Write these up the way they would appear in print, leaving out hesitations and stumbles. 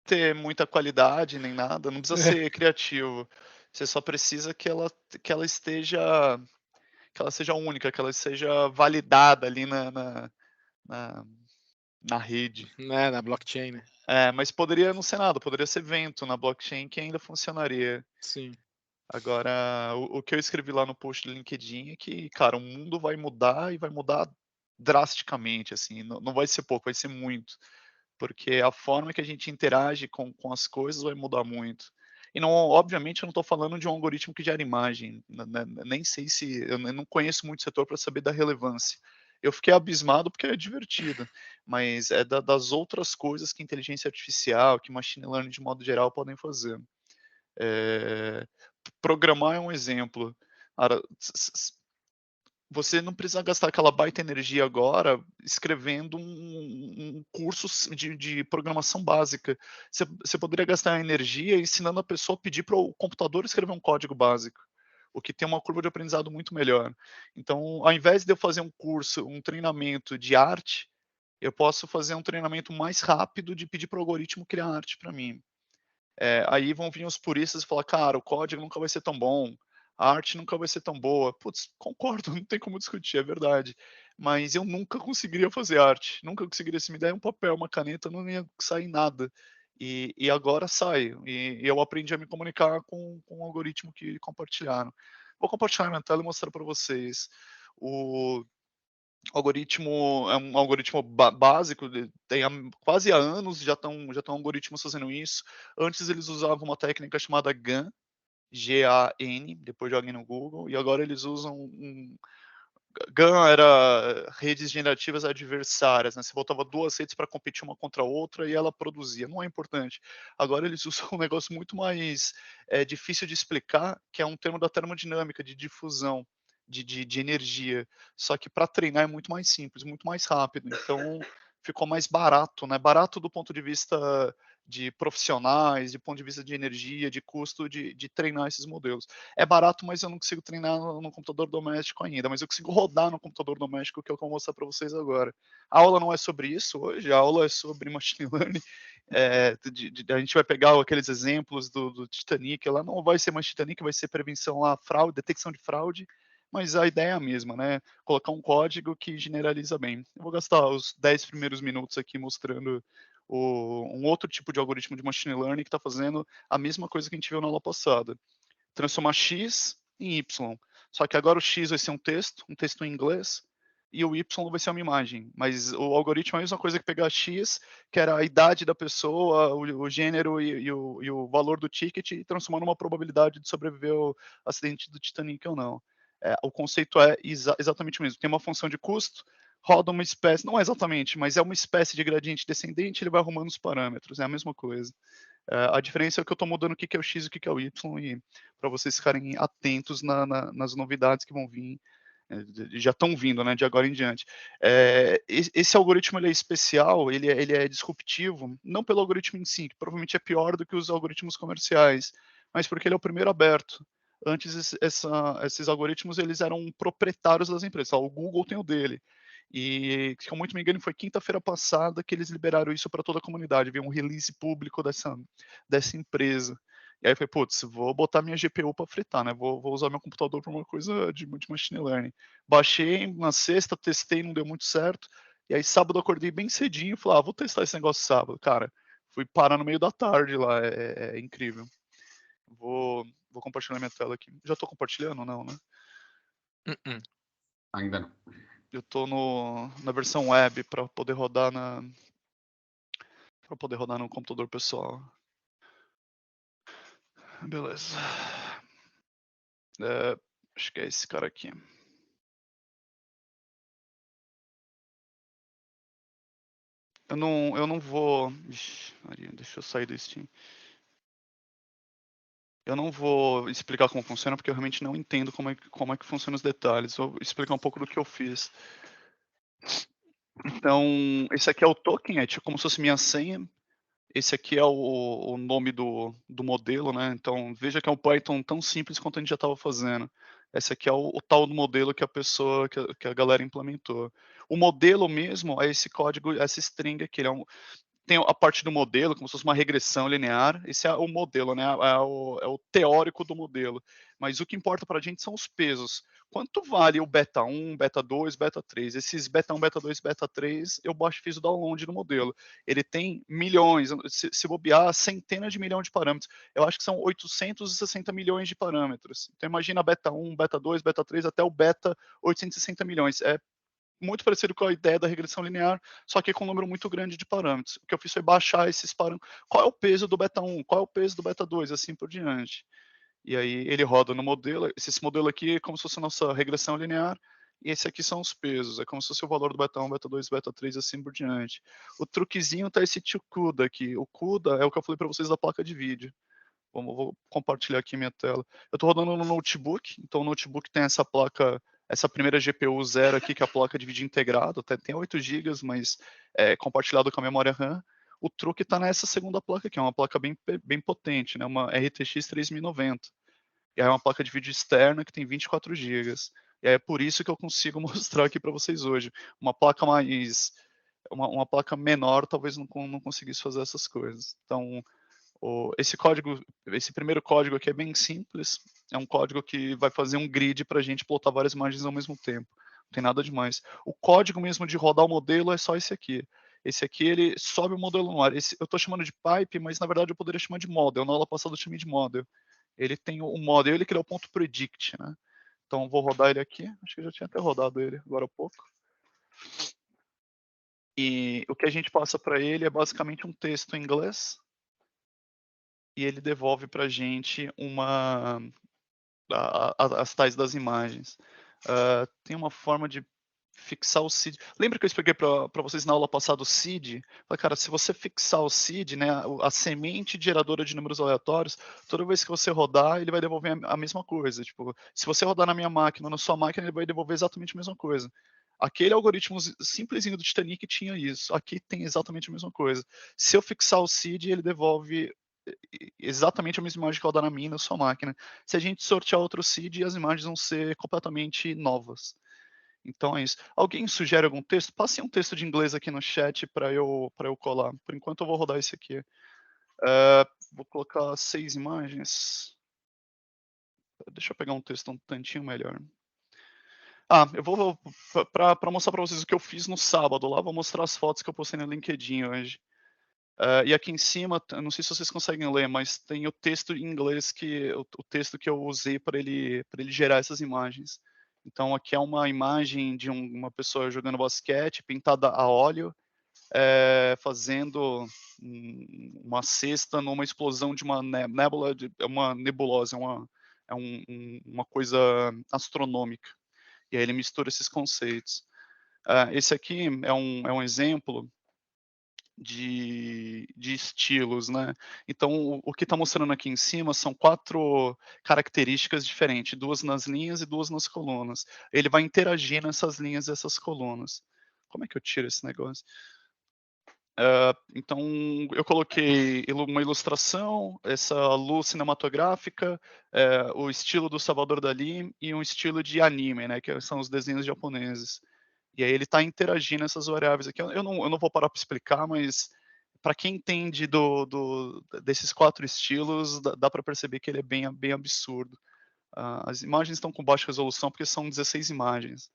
ter muita qualidade nem nada, não precisa ser criativo. Você só precisa que ela esteja que ela seja única, que ela seja validada ali na na rede. Né, na blockchain, né. É, mas poderia não ser nada, poderia ser vento na blockchain que ainda funcionaria. Sim. Agora, o que eu escrevi lá no post do LinkedIn é que, cara, o mundo vai mudar e vai mudar drasticamente, assim, não vai ser pouco, vai ser muito, porque a forma que a gente interage com as coisas vai mudar muito. E não, obviamente eu não estou falando de um algoritmo que gera imagem, nem sei se eu não conheço muito o setor para saber da relevância. Eu fiquei abismado porque é divertido, mas é das outras coisas que inteligência artificial, que machine learning de modo geral podem fazer. Eh, Programar é um exemplo. Cara, você não precisa gastar aquela baita energia agora escrevendo um curso de programação básica. Você poderia gastar energia ensinando a pessoa a pedir para o computador escrever um código básico, o que tem uma curva de aprendizado muito melhor. Então, ao invés de eu fazer um curso, um treinamento de arte, eu posso fazer um treinamento mais rápido de pedir para o algoritmo criar arte para mim. Aí vão vir os puristas e falar: "Cara, o código nunca vai ser tão bom, a arte nunca vai ser tão boa". Putz, concordo, não tem como discutir, é verdade. Mas eu nunca conseguiria fazer arte, nunca conseguiria. Se me der um papel, uma caneta, não ia sair nada. E agora sai, e eu aprendi a me comunicar com o algoritmo que compartilharam. Vou compartilhar minha tela e mostrar para vocês. O algoritmo é um algoritmo básico, tem quase há anos já estão algoritmos fazendo isso. Antes eles usavam uma técnica chamada GAN, G-A-N, depois joguem no Google, e agora eles usam GAN era redes generativas adversárias, né, você botava 2 redes para competir uma contra a outra e ela produzia, não é importante. Agora eles usam um negócio muito mais, difícil de explicar, que é um termo da termodinâmica, de difusão de energia. Só que para treinar é muito mais simples, muito mais rápido, então ficou mais barato, né, barato do ponto de vista de profissionais, de ponto de vista de energia, de custo de treinar esses modelos. É barato, mas eu não consigo treinar no computador doméstico ainda, mas eu consigo rodar no computador doméstico, que é o que eu vou mostrar para vocês agora. A aula não é sobre isso hoje, a aula é sobre machine learning, a gente vai pegar aqueles exemplos do Titanic, lá não vai ser mais Titanic, vai ser prevenção à fraude, detecção de fraude, mas a ideia é a mesma, né, colocar um código que generaliza bem. Eu vou gastar os 10 primeiros minutos aqui mostrando um outro tipo de algoritmo de machine learning que está fazendo a mesma coisa que a gente viu na aula passada. Transformar X em Y. Só que agora o X vai ser um texto em inglês, e o Y vai ser uma imagem. Mas o algoritmo é a mesma coisa que pegar X, que era a idade da pessoa, o gênero e o valor do ticket, e transformar numa probabilidade de sobreviver ao acidente do Titanic ou não. O conceito é exatamente o mesmo. Tem uma função de custo, roda uma espécie, não é exatamente, mas é uma espécie de gradiente descendente, ele vai arrumando os parâmetros, é a mesma coisa. A diferença é que eu estou mudando o que que é o X e o que que é o Y, e para vocês ficarem atentos nas novidades que vão vir, já estão vindo, né, de agora em diante. Esse algoritmo ele é especial, ele é disruptivo, não pelo algoritmo em si, que provavelmente é pior do que os algoritmos comerciais, mas porque ele é o primeiro aberto. Antes esses algoritmos eles eram proprietários das empresas, o Google tem o dele. E, se eu muito me engano, foi quinta-feira passada que eles liberaram isso para toda a comunidade, veio um release público dessa empresa. E aí eu falei: "Putz, vou botar minha GPU para fritar, né, vou usar meu computador para uma coisa de machine learning". Baixei na sexta, testei, não deu muito certo, e aí sábado eu acordei bem cedinho e falei: "Ah, vou testar esse negócio sábado". Cara, fui parar no meio da tarde lá, é incrível. Vou compartilhar minha tela aqui. Já estou compartilhando? Não, né? Mm-mm. Ainda não. Eu estou na versão web para poder rodar no computador pessoal. Beleza. Acho que é esse cara aqui. Eu não vou. Ixi, Maria, deixa eu sair do Steam. Eu não vou explicar como funciona, porque eu realmente não entendo como é que funciona os detalhes. Vou explicar um pouco do que eu fiz. Então, esse aqui é o token, é tipo como se fosse minha senha. Esse aqui é o nome do modelo, né, então veja que é um Python tão simples quanto a gente já estava fazendo. Esse aqui é o tal do modelo que a galera implementou. O modelo mesmo é esse código, essa string aqui, ele tem a parte do modelo, como se fosse uma regressão linear, esse é o modelo, né, é o teórico do modelo. Mas o que importa para a gente são os pesos. Quanto vale o beta 1, beta 2, beta 3? Esses beta 1, beta 2, beta 3, eu fiz o download no modelo. Ele tem milhões, se bobear, centenas de milhões de parâmetros. Eu acho que são 860 milhões de parâmetros. Então imagina beta 1, beta 2, beta 3, até o beta 860 milhões. É muito parecido com a ideia da regressão linear, só que com um número muito grande de parâmetros. O que eu fiz foi baixar esses parâmetros. Qual é o peso do beta 1? Qual é o peso do beta 2? Assim por diante. E aí ele roda no modelo. Esse modelo aqui é como se fosse a nossa regressão linear. E esse aqui são os pesos. É como se fosse o valor do beta 1, beta 2, beta 3, assim por diante. O truquezinho tá esse tio CUDA aqui. O CUDA é o que eu falei para vocês da placa de vídeo. Vou compartilhar aqui minha tela. Eu estou rodando no notebook, então o notebook tem essa placa, essa primeira GPU 0 aqui, que é a placa de vídeo integrado, até tem 8 GB, mas é compartilhado com a memória RAM. O truque está nessa segunda placa aqui, é uma placa bem potente, né? Uma RTX 3090. E aí é uma placa de vídeo externa que tem 24 GB. E aí é por isso que eu consigo mostrar aqui para vocês hoje. Uma placa mais, uma placa menor, talvez não conseguisse fazer essas coisas. Então, esse primeiro código aqui é bem simples, é um código que vai fazer um grid para a gente plotar várias imagens ao mesmo tempo, não tem nada demais. O código mesmo de rodar o modelo é só esse aqui. Esse aqui, ele sobe o modelo no ar. Eu estou chamando de pipe, mas na verdade eu poderia chamar de model. Na aula passada eu chamei de model. Ele tem o model, ele que é o ponto predict, né? Então vou rodar ele aqui, acho que eu já tinha até rodado ele agora há pouco. E o que a gente passa para ele é basicamente um texto em inglês, e ele devolve para a gente as tais das imagens. Tem uma forma de fixar o seed. Lembra que eu expliquei para vocês na aula passada o seed? Falei, cara, se você fixar o seed, né, a semente geradora de números aleatórios, toda vez que você rodar, ele vai devolver a mesma coisa. Tipo, se você rodar na minha máquina ou na sua máquina, ele vai devolver exatamente a mesma coisa. Aquele algoritmo simplesinho do Titanic tinha isso. Aqui tem exatamente a mesma coisa. Se eu fixar o seed, ele devolve exatamente a mesma imagem que rodar na minha e na sua máquina. Se a gente sortear outro seed, as imagens vão ser completamente novas. Então é isso. Alguém sugere algum texto? Passe um texto de inglês aqui no chat para eu colar. Por enquanto eu vou rodar esse aqui. Vou colocar 6 imagens. Deixa eu pegar um texto um tantinho melhor. Eu vou para mostrar para vocês o que eu fiz no sábado lá, vou mostrar as fotos que eu postei no LinkedIn hoje. E aqui em cima, eu não sei se vocês conseguem ler, mas tem o texto em inglês o texto que eu usei para ele gerar essas imagens. Então aqui é uma imagem de uma pessoa jogando basquete, pintada a óleo, fazendo uma cesta numa explosão de uma nébula, é uma nebulosa, uma coisa astronômica. E aí ele mistura esses conceitos. Esse aqui é um exemplo de estilos, né. Então o que está mostrando aqui em cima são 4 características diferentes, 2 nas linhas e 2 nas colunas. Ele vai interagir nessas linhas e essas colunas. Como é que eu tiro esse negócio? Então eu coloquei uma ilustração, essa luz cinematográfica, o estilo do Salvador Dalí e um estilo de anime, né, que são os desenhos japoneses. E aí ele está interagindo essas variáveis aqui. Eu não vou parar para explicar, mas para quem entende desses 4 estilos, dá para perceber que ele é bem absurdo. As imagens estão com baixa resolução, porque são 16 imagens.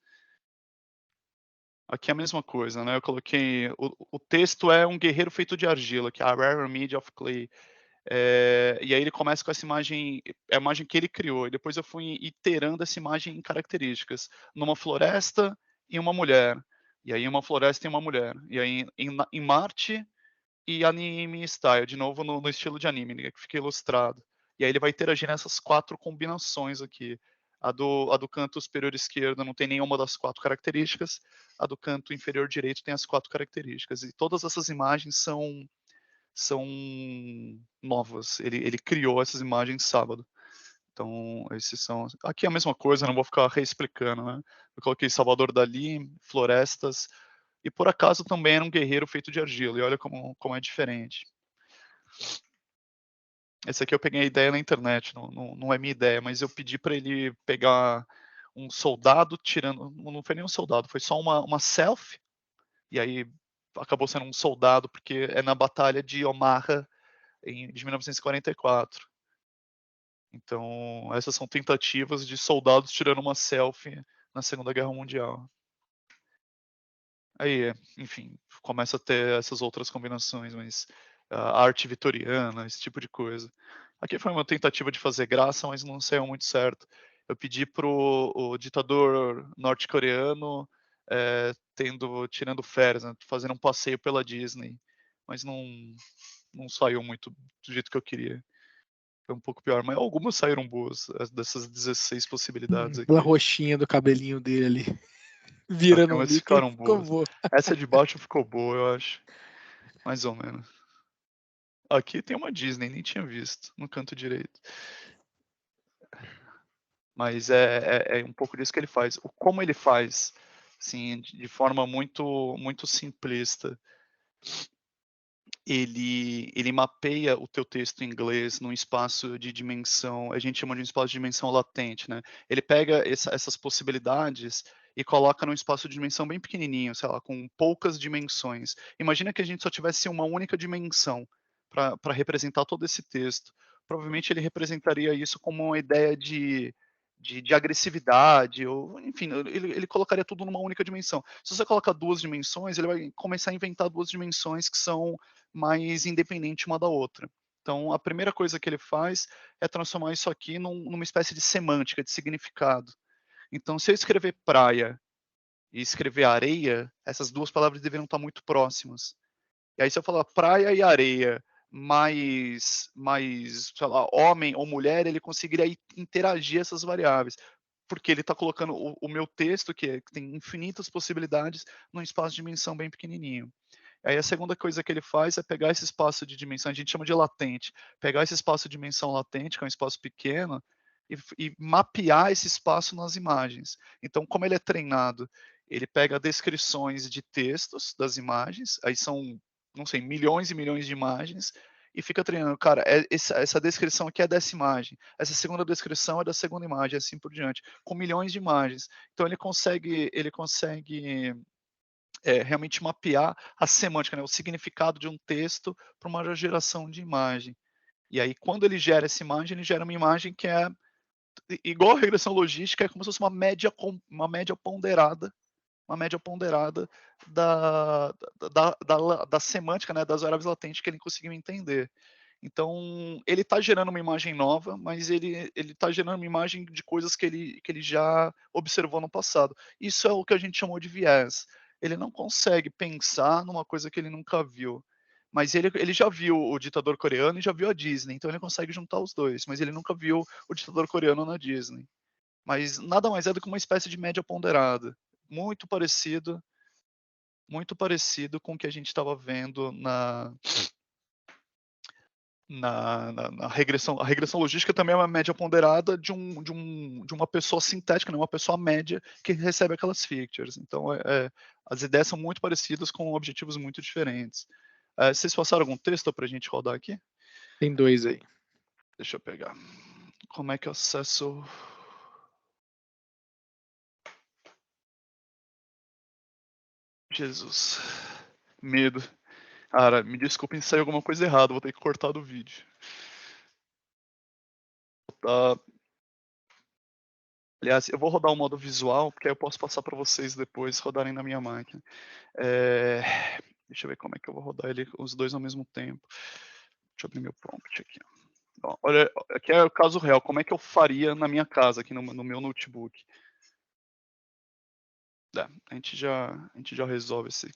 Aqui é a mesma coisa, né, eu coloquei o texto é um guerreiro feito de argila, que é a Rare Mead of Clay. E aí ele começa com essa imagem, é a imagem que ele criou, e depois eu fui iterando essa imagem em características, numa floresta e uma mulher, e aí uma floresta e uma mulher, e aí em Marte e anime style, de novo no estilo de anime, né, que fica ilustrado. E aí ele vai interagir nessas 4 combinações aqui. A do canto superior esquerdo não tem nenhuma das 4 características, a do canto inferior direito tem as 4 características, e todas essas imagens são novas. Ele criou essas imagens sábado. Então, esses são. Aqui é a mesma coisa, não vou ficar reexplicando, né? Eu coloquei Salvador Dalí, florestas, e por acaso também era um guerreiro feito de argila, e olha como é diferente. Esse aqui eu peguei a ideia na internet, não é minha ideia, mas eu pedi para ele pegar um soldado tirando. Não foi nem um soldado, foi só uma selfie, e aí acabou sendo um soldado, porque é na batalha de Omaha de 1944. Então, essas são tentativas de soldados tirando uma selfie na Segunda Guerra Mundial. Aí, enfim, começa a ter essas outras combinações, mas a arte vitoriana, esse tipo de coisa. Aqui foi uma tentativa de fazer graça, mas não saiu muito certo. Eu pedi pro o ditador norte-coreano, tirando férias, né, fazendo um passeio pela Disney, mas não saiu muito do jeito que eu queria. Foi um pouco pior, mas algumas saíram boas, dessas 16 possibilidades Aquela aqui. roxinha do cabelinho dele ali, vira no Algumas Mickey, ficaram ficou boas. boa. Essa de baixo ficou boa, eu acho, mais ou menos. Aqui tem uma Disney, nem tinha visto, no canto direito. Mas é um pouco disso que ele faz. Como ele faz, assim, de forma muito simplista, ele mapeia o teu texto em inglês num espaço de dimensão, a gente chama de um espaço de dimensão latente, né. Ele pega essas possibilidades e coloca num espaço de dimensão bem pequenininho, sei lá, com poucas dimensões. Imagina que a gente só tivesse uma única dimensão para representar todo esse texto. Provavelmente ele representaria isso como uma ideia de agressividade ou, enfim, ele colocaria tudo numa única dimensão. Se você coloca 2 dimensões, ele vai começar a inventar 2 dimensões que são mais independente uma da outra. Então, a primeira coisa que ele faz é transformar isso aqui numa espécie de semântica, de significado. Então, se eu escrever praia e escrever areia, essas 2 palavras deveriam estar muito próximas. E aí, se eu falar praia e areia, mais, sei lá, homem ou mulher, ele conseguiria interagir essas variáveis, porque ele está colocando o meu texto, que tem infinitas possibilidades, num espaço de dimensão bem pequenininho. Aí a segunda coisa que ele faz é pegar esse espaço de dimensão, a gente chama de latente, pegar esse espaço de dimensão latente, que é um espaço pequeno, e mapear esse espaço nas imagens. Então, como ele é treinado, ele pega descrições de textos das imagens, aí são, não sei, milhões e milhões de imagens, e fica treinando, cara, essa descrição aqui é dessa imagem, essa segunda descrição é da segunda imagem, assim por diante, com milhões de imagens. Então ele consegue realmente mapear a semântica, né, o significado de um texto para uma geração de imagem. E aí, quando ele gera essa imagem, ele gera uma imagem que é igual a regressão logística, é como se fosse uma média ponderada da semântica, né, das variáveis latentes que ele conseguiu entender. Então, ele está gerando uma imagem nova, mas ele está gerando uma imagem de coisas que ele já observou no passado. Isso é o que a gente chamou de viés. Ele não consegue pensar numa coisa que ele nunca viu. Mas ele já viu o ditador coreano e já viu a Disney, então ele consegue juntar os 2, mas ele nunca viu o ditador coreano na Disney. Mas nada mais é do que uma espécie de média ponderada, muito parecido muito parecido com o que a gente estava vendo na regressão. A regressão logística também é uma média ponderada de uma pessoa sintética, né, uma pessoa média que recebe aquelas features. Então, as ideias são muito parecidas com objetivos muito diferentes. Vocês passaram algum texto para a gente rodar aqui? Tem 2 aí. Deixa eu pegar. Como é que eu acesso? Jesus. Medo. Cara, me desculpem se sair alguma coisa errada, vou ter que cortar do vídeo. Tá. Aliás, eu vou rodar o modo visual, porque aí eu posso passar para vocês depois rodarem na minha máquina. Eh, Deixa eu ver como é que eu vou rodar ele os 2 ao mesmo tempo. Deixa eu abrir meu prompt aqui. Ó, olha, aqui é o caso real, como é que eu faria na minha casa, aqui no meu notebook. A gente já resolve esse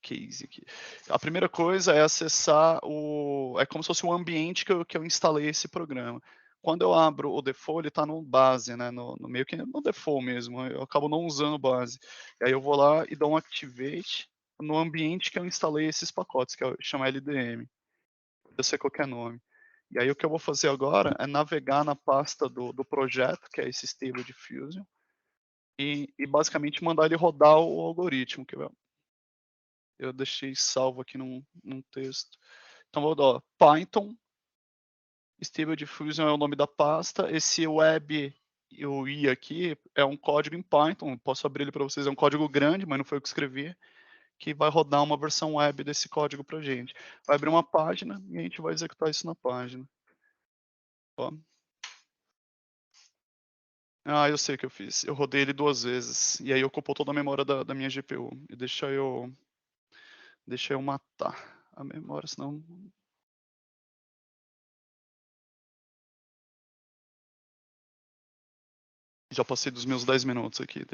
case aqui. A primeira coisa é acessar é como se fosse o ambiente que eu instalei esse programa. Quando eu abro o default, ele está no base, né, no meio que no default mesmo, eu acabo não usando o base. E aí eu vou lá e dou um activate no ambiente que eu instalei esses pacotes, que chama LDM, pode ser qualquer nome. E aí o que eu vou fazer agora é navegar na pasta do projeto, que é esse Stable Diffusion, e basicamente mandar ele rodar o algoritmo, que eu deixei salvo aqui num texto. Então vou dar Python, Stable Diffusion é o nome da pasta, esse web e o i aqui é um código em Python, posso abrir ele para vocês, é um código grande, mas não foi eu que escrevi. que vai rodar uma versão web desse código pra gente. Vai abrir uma página e a gente vai executar isso na página. Ó. Ah, eu sei o que eu fiz. Eu rodei ele 2 vezes, e aí ocupou toda a memória da minha GPU. E deixa eu matar a memória, senão... Já passei dos meus 10 minutos aqui,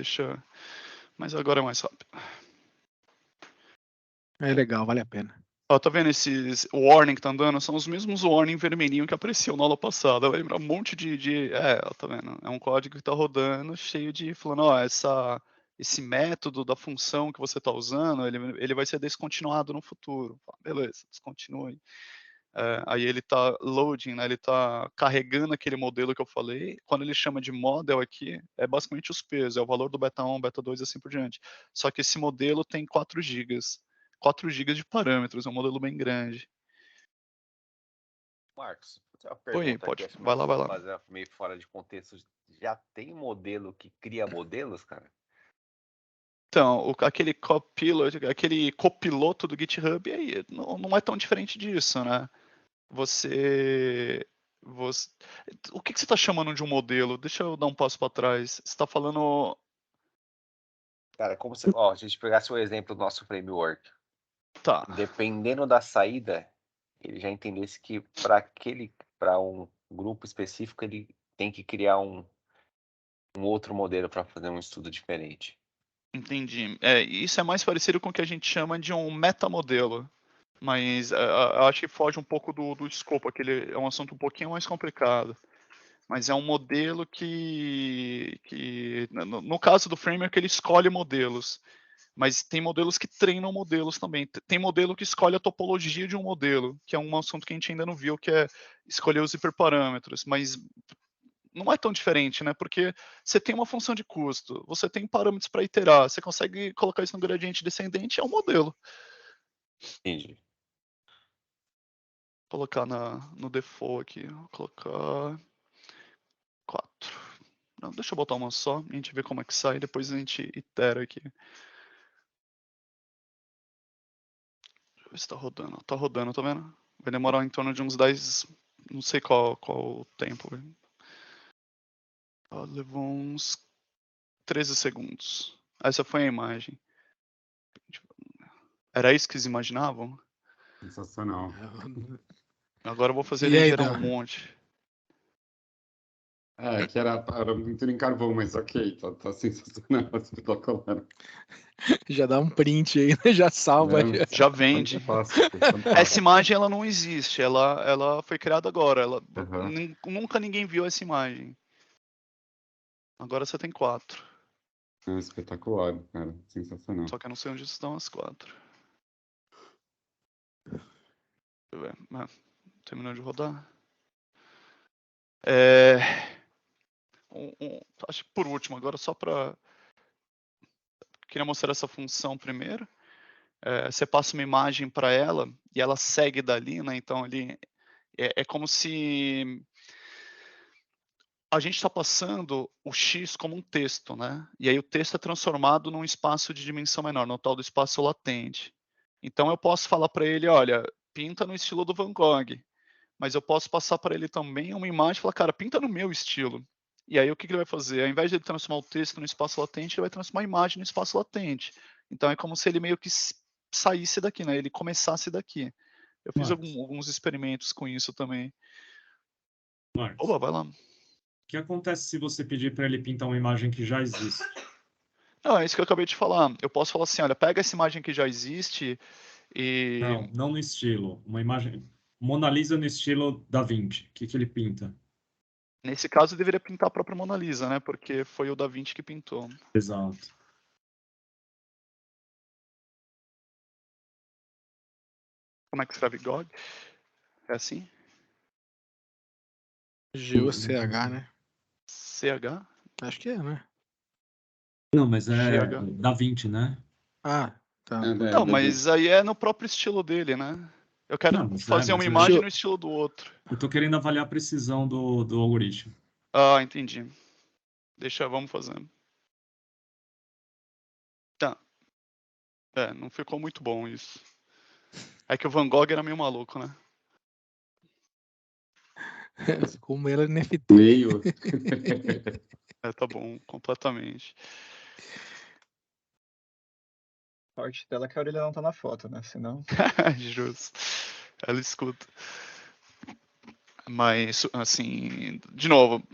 mas agora é mais rápido. É legal, vale a pena. Ó, tá vendo esses warning que tá andando? São os mesmos warning vermelhinho que apareciam na aula passada. Lembra um monte ó, tá vendo? É um código que tá rodando, cheio de falando, ó, esse método da função que você tá usando, ele vai ser descontinuado no futuro. Beleza, descontinue. Aí ele tá loading, né? Ele tá carregando aquele modelo que eu falei. Quando ele chama de model aqui, é basicamente os pesos, é o valor do beta 1, beta 2 e assim por diante. Só que esse modelo tem 4 GB. 4 GB de parâmetros, é um modelo bem grande. Marcos, vou fazer uma Oi, pergunta aqui, pode. acho que Vai lá, vai lá. fazer meio fora de contexto. Já tem modelo que cria modelos, cara? Então, aquele aquele copiloto do GitHub aí, não é tão diferente disso, né? Você, você o que você está chamando de um modelo? Deixa eu dar um passo para trás. Você está falando... Cara, como se, ó, a gente pegasse o exemplo do nosso framework. Tá. Dependendo da saída, ele já entendesse que para um grupo específico, ele tem que criar um outro modelo para fazer um estudo diferente. Entendi. Isso é mais parecido com o que a gente chama de um metamodelo, mas eu acho que foge um pouco do escopo, aquele é um assunto um pouquinho mais complicado. Mas é um modelo que no caso do framework, ele escolhe modelos, mas tem modelos que treinam modelos também. Tem modelo que escolhe a topologia de um modelo, que é um assunto que a gente ainda não viu, que é escolher os hiperparâmetros, mas não é tão diferente, né? Porque você tem uma função de custo, você tem parâmetros para iterar, você consegue colocar isso no gradiente descendente, é um modelo. Entendi. Vou colocar no default aqui, vou colocar 4. Não, deixa eu botar uma só, a gente vê como é que sai, depois a gente itera aqui. Deixa eu ver se tá rodando. Tá rodando, tá vendo? Vai demorar em torno de uns 10, não sei qual o tempo. Levou uns 13 segundos. Essa foi a imagem. Era isso que eles imaginavam? Sensacional. Agora eu vou fazer E ele aí, gerar Dan? um monte. Que era muito em carvão, mas ok, tá sensacional, espetacular. Já dá um print aí, né? Já salva. Não, Já vende. fantástico, Essa fantástico. imagem ela não existe, ela foi criada agora. Uhum. Nunca ninguém viu essa imagem. Agora você tem 4. É espetacular, cara, sensacional. Só que eu não sei onde estão as 4. Deixa eu ver. Terminou de rodar. Acho que por último, agora só para... Queria mostrar essa função primeiro. Você passa uma imagem para ela e ela segue dali, né? Então ali é como se a gente está passando o X como um texto, né? E aí o texto é transformado num espaço de dimensão menor, no tal do espaço latente. Então eu posso falar para ele, olha, pinta no estilo do Van Gogh, mas eu posso passar para ele também uma imagem e falar, cara, pinta no meu estilo. E aí o que ele vai fazer? Ao invés de ele transformar o texto no espaço latente, ele vai transformar a imagem no espaço latente. Então é como se ele meio que saísse daqui, né? Ele começasse daqui. Eu fiz alguns experimentos com isso também. Marcos, Opa, vai lá. o que acontece se você pedir para ele pintar uma imagem que já existe? Não, é isso que eu acabei de falar. Eu posso falar assim, olha, pega essa imagem que já existe e... Não no estilo. Uma imagem... Mona Lisa no estilo Da Vinci. O que ele pinta? Nesse caso, eu deveria pintar a própria Mona Lisa, né? Porque foi o Da Vinci que pintou. Exato. Como é que escreve Gog? É assim? G-O-C-H, né? CH? Acho que é, né? Não, mas é GH. Da Vinci, né? Ah, tá. Não, mas aí é no próprio estilo dele, né? Eu quero Não, mas fazer uma mas imagem eu- no estilo do outro. eu tô querendo avaliar a precisão do algoritmo. Ah, entendi. Vamos fazer. Tá. Não ficou muito bom isso. É que o Van Gogh era meio maluco, né? Ficou meio NFT. Meio. Tá bom, completamente. Sorte dela que a orelha não tá na foto, né? Senão. Justo. Ela escuta. Mas, assim, de novo,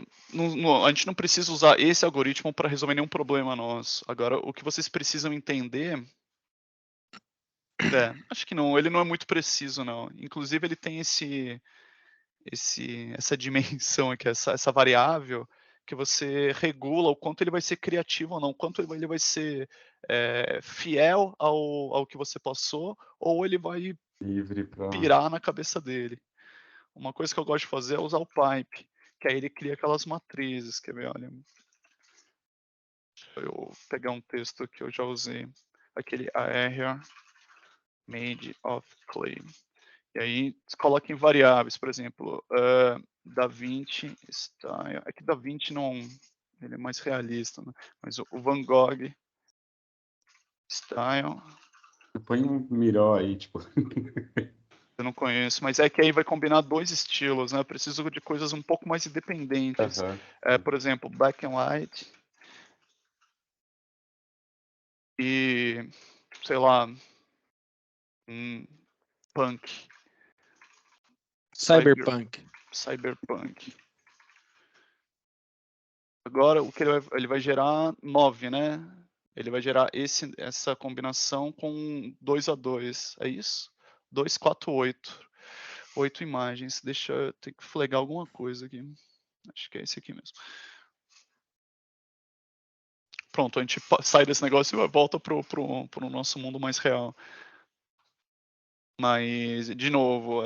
a gente não precisa usar esse algoritmo para resolver nenhum problema nosso. Agora, o que vocês precisam entender. Acho que não, ele não é muito preciso, não. Inclusive, ele tem essa dimensão aqui, essa variável, que você regula o quanto ele vai ser criativo ou não, quanto ele vai ser fiel ao que você passou, ou ele vai Livre para. pirar na cabeça dele. Uma coisa que eu gosto de fazer é usar o pipe, que aí ele cria aquelas matrizes, quer ver, olha. Deixa eu pegar um texto que eu já usei, aquele area made of clay. E aí coloca em variáveis, por exemplo, DaVinci Style. É que DaVinci não, ele é mais realista, né? Mas o Van Gogh Style, Põe um miró aí, tipo. eu não conheço, mas é que aí vai combinar dois estilos, né? Eu preciso de coisas um pouco mais independentes. Aham. Por exemplo, Black and White e, sei lá, Punk. Cyberpunk. Cyberpunk. Agora, o que ele vai gerar 9, né? Ele vai gerar essa combinação com 2 a 2, é isso? 2, 4, 8. 8 imagens. Deixa eu ter que flegar alguma coisa aqui. Acho que é esse aqui mesmo. Pronto, a gente sai desse negócio e volta pro nosso mundo mais real. Mas, de novo,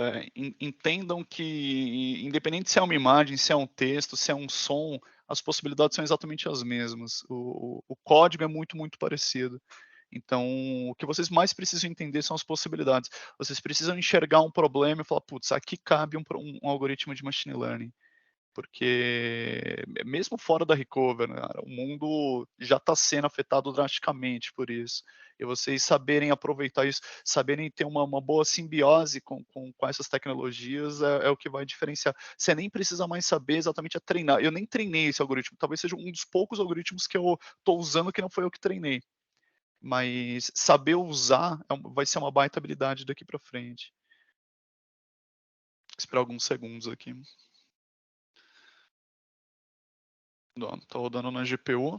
entendam que, independente se é uma imagem, se é um texto, se é um som, as possibilidades são exatamente as mesmas. O código é muito, muito parecido. Então, o que vocês mais precisam entender são as possibilidades. Vocês precisam enxergar um problema e falar, putz, aqui cabe um algoritmo de machine learning. Porque, mesmo fora da Recover, né, o mundo já está sendo afetado drasticamente por isso. E vocês saberem aproveitar isso, saberem ter uma boa simbiose com essas tecnologias é o que vai diferenciar. Você nem precisa mais saber exatamente a treinar. Eu nem treinei esse algoritmo, talvez seja um dos poucos algoritmos que eu estou usando que não foi eu que treinei. Mas saber usar vai ser uma baita habilidade daqui para frente. Vou esperar alguns segundos aqui. Tá rodando na GPU.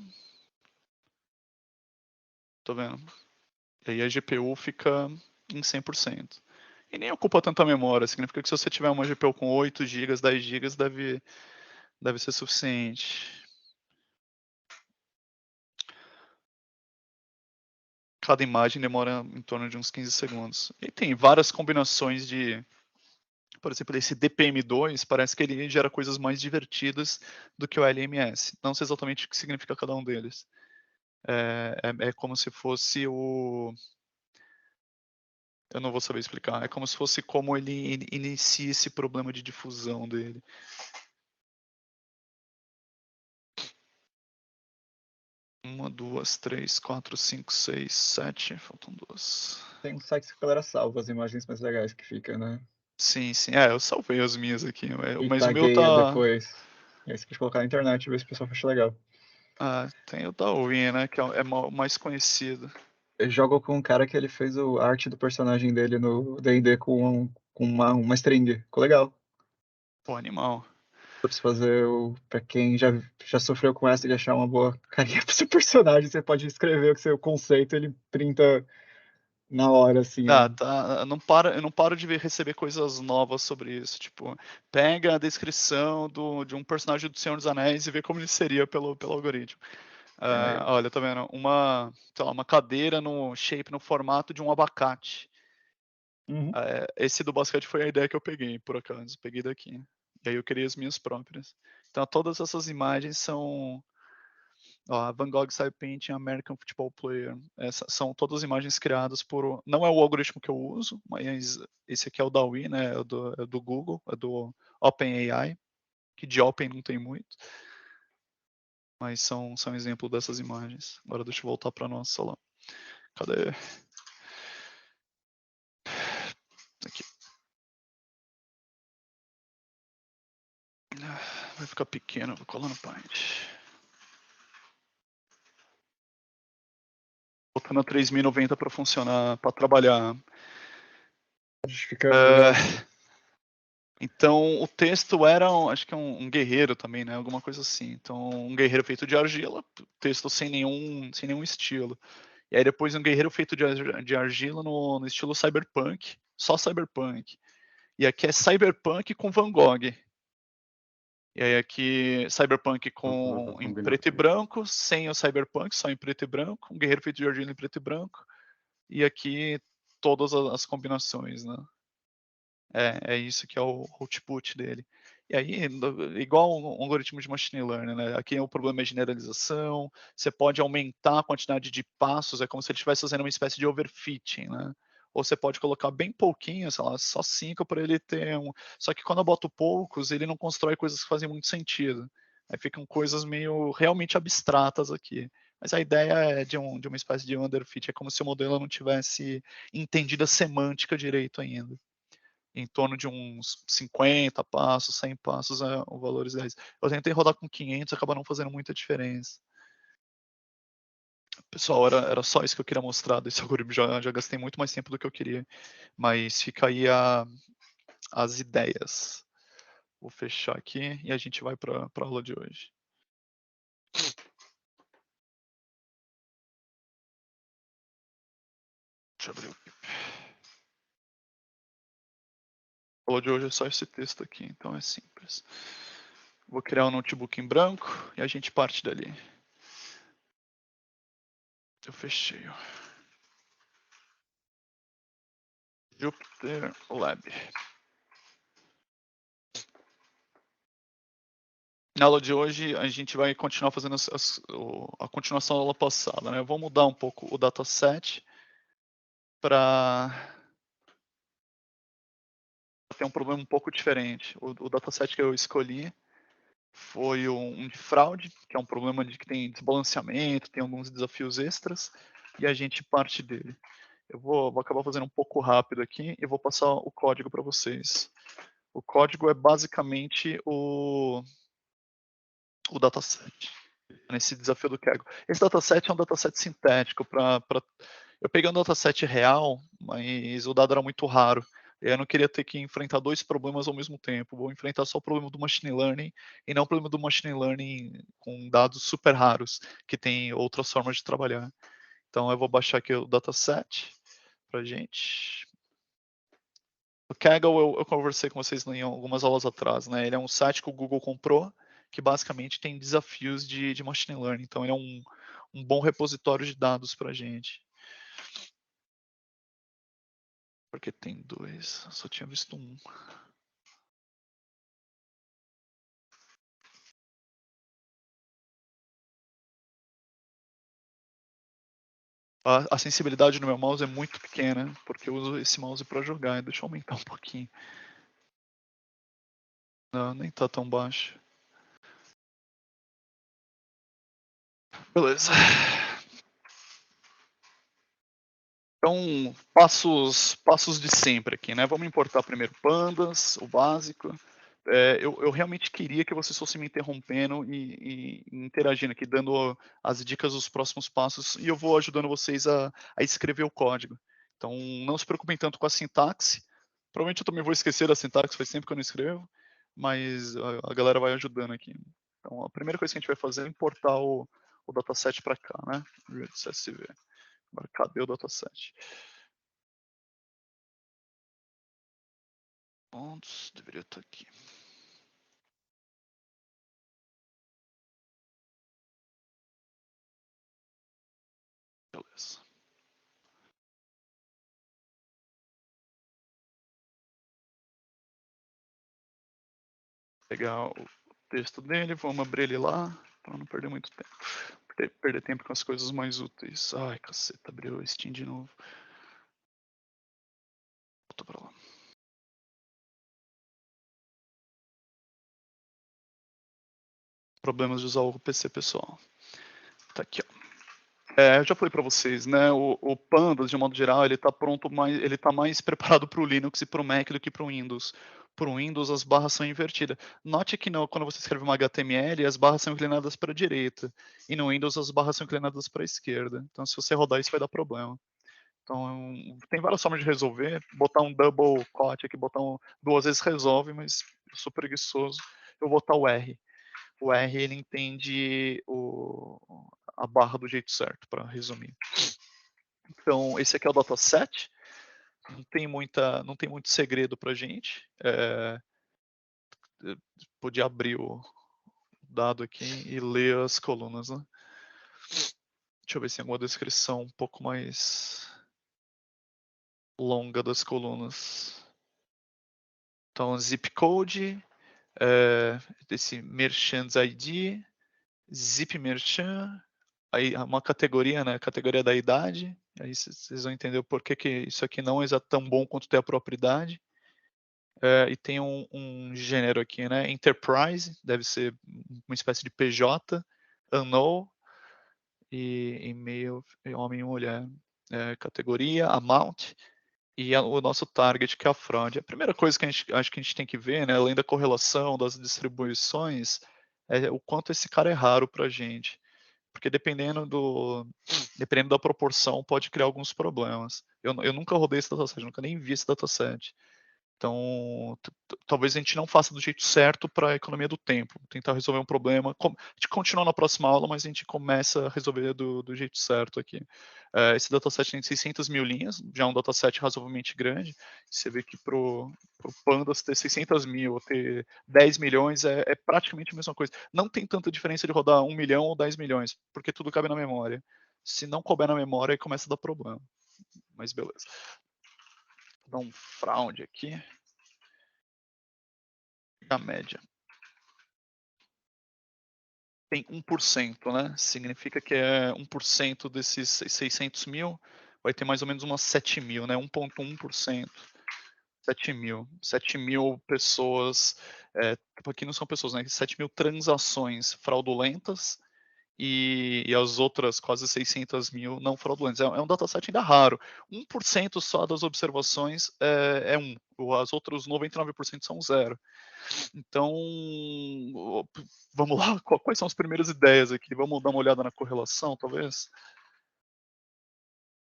Tá vendo? E aí a GPU fica em 100%. E nem ocupa tanta memória, significa que se você tiver uma GPU com 8 GB, 10 GB, deve ser suficiente. Cada imagem demora em torno de uns 15 segundos. E tem várias combinações de, por exemplo, esse DPM2, parece que ele gera coisas mais divertidas do que o LMS. Não sei exatamente o que significa cada um deles. É como se fosse o... Eu não vou saber explicar. É como se fosse como ele inicia esse problema de difusão dele. Uma, duas, três, quatro, cinco, seis, 7. Faltam 2. Tem um site que a galera salva as imagens mais legais que fica, né? Sim, sim. Eu salvei as minhas aqui. E Mas o meu tagueia tá. depois. E aí você pode colocar na internet e ver se o pessoal acha legal. Tem o Darwin, né? Que é o mais conhecido. Eu jogo com um cara que ele fez a arte do personagem dele no D&D com uma string. Ficou legal. Pô, animal. Pra você fazer pra quem já sofreu com essa de achar uma boa carinha pro seu personagem, você pode escrever o conceito, ele printa na hora, assim. Tá. Eu não paro de receber coisas novas sobre isso. Tipo, pega a descrição de um personagem do Senhor dos Anéis e vê como ele seria pelo algoritmo. Olha, tá vendo? Sei lá, uma cadeira no shape, no formato de um abacate. Uhum. Esse do basquete foi a ideia que eu peguei, por acaso. Peguei daqui. E aí eu criei as minhas próprias. Então todas essas imagens são... a Van Gogh Style Painting American Football Player. São todas imagens criadas por... Não é o algoritmo que eu uso, mas esse aqui é o DALL-E, né? É do Google, é do OpenAI, que de Open não tem muito. Mas são exemplo dessas imagens. Agora deixa eu voltar para nossa lá. Cadê? vai ficar pequeno, vou colar no Paint. Botando a 3090 para funcionar, para trabalhar. Acho que fica melhor. Então, o texto era, acho que um guerreiro também, né? Alguma coisa assim. Então, um guerreiro feito de argila, texto sem nenhum estilo. E aí depois um guerreiro feito de argila no estilo cyberpunk, só cyberpunk. E aqui é cyberpunk com Van Gogh. E aí aqui cyberpunk em preto e branco, sem o cyberpunk, só em preto e branco. Um guerreiro feito de argila em preto e branco. E aqui todas as combinações, né? É isso que é o output dele. E aí, igual um algoritmo de machine learning, né? Aqui o problema é generalização, você pode aumentar a quantidade de passos, é como se ele estivesse fazendo uma espécie de overfitting, né? Ou você pode colocar bem pouquinho, sei lá, só 5 para ele ter um... Só que quando eu boto poucos, ele não constrói coisas que fazem muito sentido. Aí ficam coisas meio realmente abstratas aqui. Mas a ideia é de uma espécie de underfit, é como se o modelo não tivesse entendido a semântica direito ainda. Em torno de uns 50 passos, 100 passos o valores 10. Eu tentei rodar com 500, acaba não fazendo muita diferença. Pessoal, era só isso que eu queria mostrar desse algoritmo. Já gastei muito mais tempo do que eu queria. Mas fica aí as ideias. Vou fechar aqui e a gente vai para a aula de hoje. Deixa eu abrir o PIP. A aula de hoje é só esse texto aqui, então é simples. Vou criar um notebook em branco e a gente parte dali. Eu fechei. Jupyter Lab. Na aula de hoje, a gente vai continuar fazendo a continuação da aula passada, né? Eu vou mudar um pouco o dataset para ter um problema um pouco diferente. O dataset que eu escolhi foi um de fraude, que é um problema que tem desbalanceamento, tem alguns desafios extras, e a gente parte dele. Eu vou acabar fazendo um pouco rápido aqui e vou passar o código para vocês. O código é basicamente o dataset, nesse desafio do Kaggle. Esse dataset é um dataset sintético. Eu peguei um dataset real, mas o dado era muito raro. Eu não queria ter que enfrentar dois problemas ao mesmo tempo. Vou enfrentar só o problema do machine learning e não o problema do machine learning com dados super raros, que tem outras formas de trabalhar. Então eu vou baixar aqui o dataset para gente. O Kaggle eu conversei com vocês em algumas aulas atrás, né? Ele é um site que o Google comprou, que basicamente tem desafios de machine learning. Então ele é um bom repositório de dados para a gente. Porque tem dois, só tinha visto um. A sensibilidade no meu mouse é muito pequena, porque eu uso esse mouse para jogar. Deixa eu aumentar um pouquinho. Não, nem tá tão baixo. Beleza. Então, passos de sempre aqui, né? Vamos importar primeiro pandas, o básico. Eu realmente queria que vocês fossem me interrompendo e interagindo aqui, dando as dicas dos próximos passos, e eu vou ajudando vocês a escrever o código. Então, não se preocupem tanto com a sintaxe. Provavelmente eu também vou esquecer da sintaxe, faz tempo que eu não escrevo, mas a galera vai ajudando aqui. Então, a primeira coisa que a gente vai fazer é importar o dataset para cá, né? CSV. Agora, cadê o dataset? Pontos, deveria estar aqui. Beleza. Pegar o texto dele, vamos abrir ele lá, para não perder muito tempo. Perder tempo com as coisas mais úteis. Ai, caceta, abriu o Steam de novo. Volta pra lá. Problemas de usar o PC pessoal. Tá aqui, ó. Eu já falei para vocês, né? O Pandas, de modo geral, ele tá pronto, ele tá mais preparado para o Linux e para o Mac do que para o Windows. para o Windows as barras são invertidas. Note que quando você escreve uma HTML, as barras são inclinadas para a direita, e no Windows as barras são inclinadas para a esquerda. Então, se você rodar isso, vai dar problema. Então, tem várias formas de resolver. Botar um double quote aqui, botar duas vezes resolve, mas eu sou preguiçoso. Eu vou botar o R. O R, ele entende a barra do jeito certo, para resumir. Então, esse aqui é o dataset. Não tem muito segredo para a gente. Podia abrir o dado aqui e ler as colunas, né? Deixa eu ver se tem alguma descrição um pouco mais longa das colunas. Então, zip code, esse merchants ID, zip merchant, aí uma categoria, né? Categoria da idade. Aí vocês vão entender o porquê que isso aqui não é tão bom quanto ter a própria idade. E tem um gênero aqui, né? Enterprise, deve ser uma espécie de PJ, unknown, e e-mail, homem e mulher. Categoria, amount, e o nosso target, que é a fraude. A primeira coisa que acho que a gente tem que ver, né, além da correlação das distribuições, é o quanto esse cara é raro para a gente. Porque dependendo da proporção, pode criar alguns problemas. Eu nunca rodei esse dataset, nunca nem vi esse dataset. Então, talvez a gente não faça do jeito certo para a economia do tempo. Tentar resolver um problema. A gente continua na próxima aula, mas a gente começa a resolver do jeito certo aqui. Esse dataset tem 600 mil linhas, já é um dataset razoavelmente grande. Você vê que para o Pandas ter 600 mil ou ter 10 milhões é praticamente a mesma coisa. Não tem tanta diferença de rodar 1 milhão ou 10 milhões, porque tudo cabe na memória. Se não couber na memória, aí começa a dar problema. Mas beleza. Vou dar um fraude aqui. A média tem 1%, né? Significa que 1% desses 600 mil vai ter mais ou menos umas 7 mil, né? 1,1%. 7 mil pessoas, aqui não são pessoas, né? 7 mil transações fraudulentas e as outras quase 600 mil não fraudulentas. É um dataset ainda raro. 1% só das observações é 1. Os outros 99% são 0. Então, vamos lá. Quais são as primeiras ideias aqui? Vamos dar uma olhada na correlação, talvez?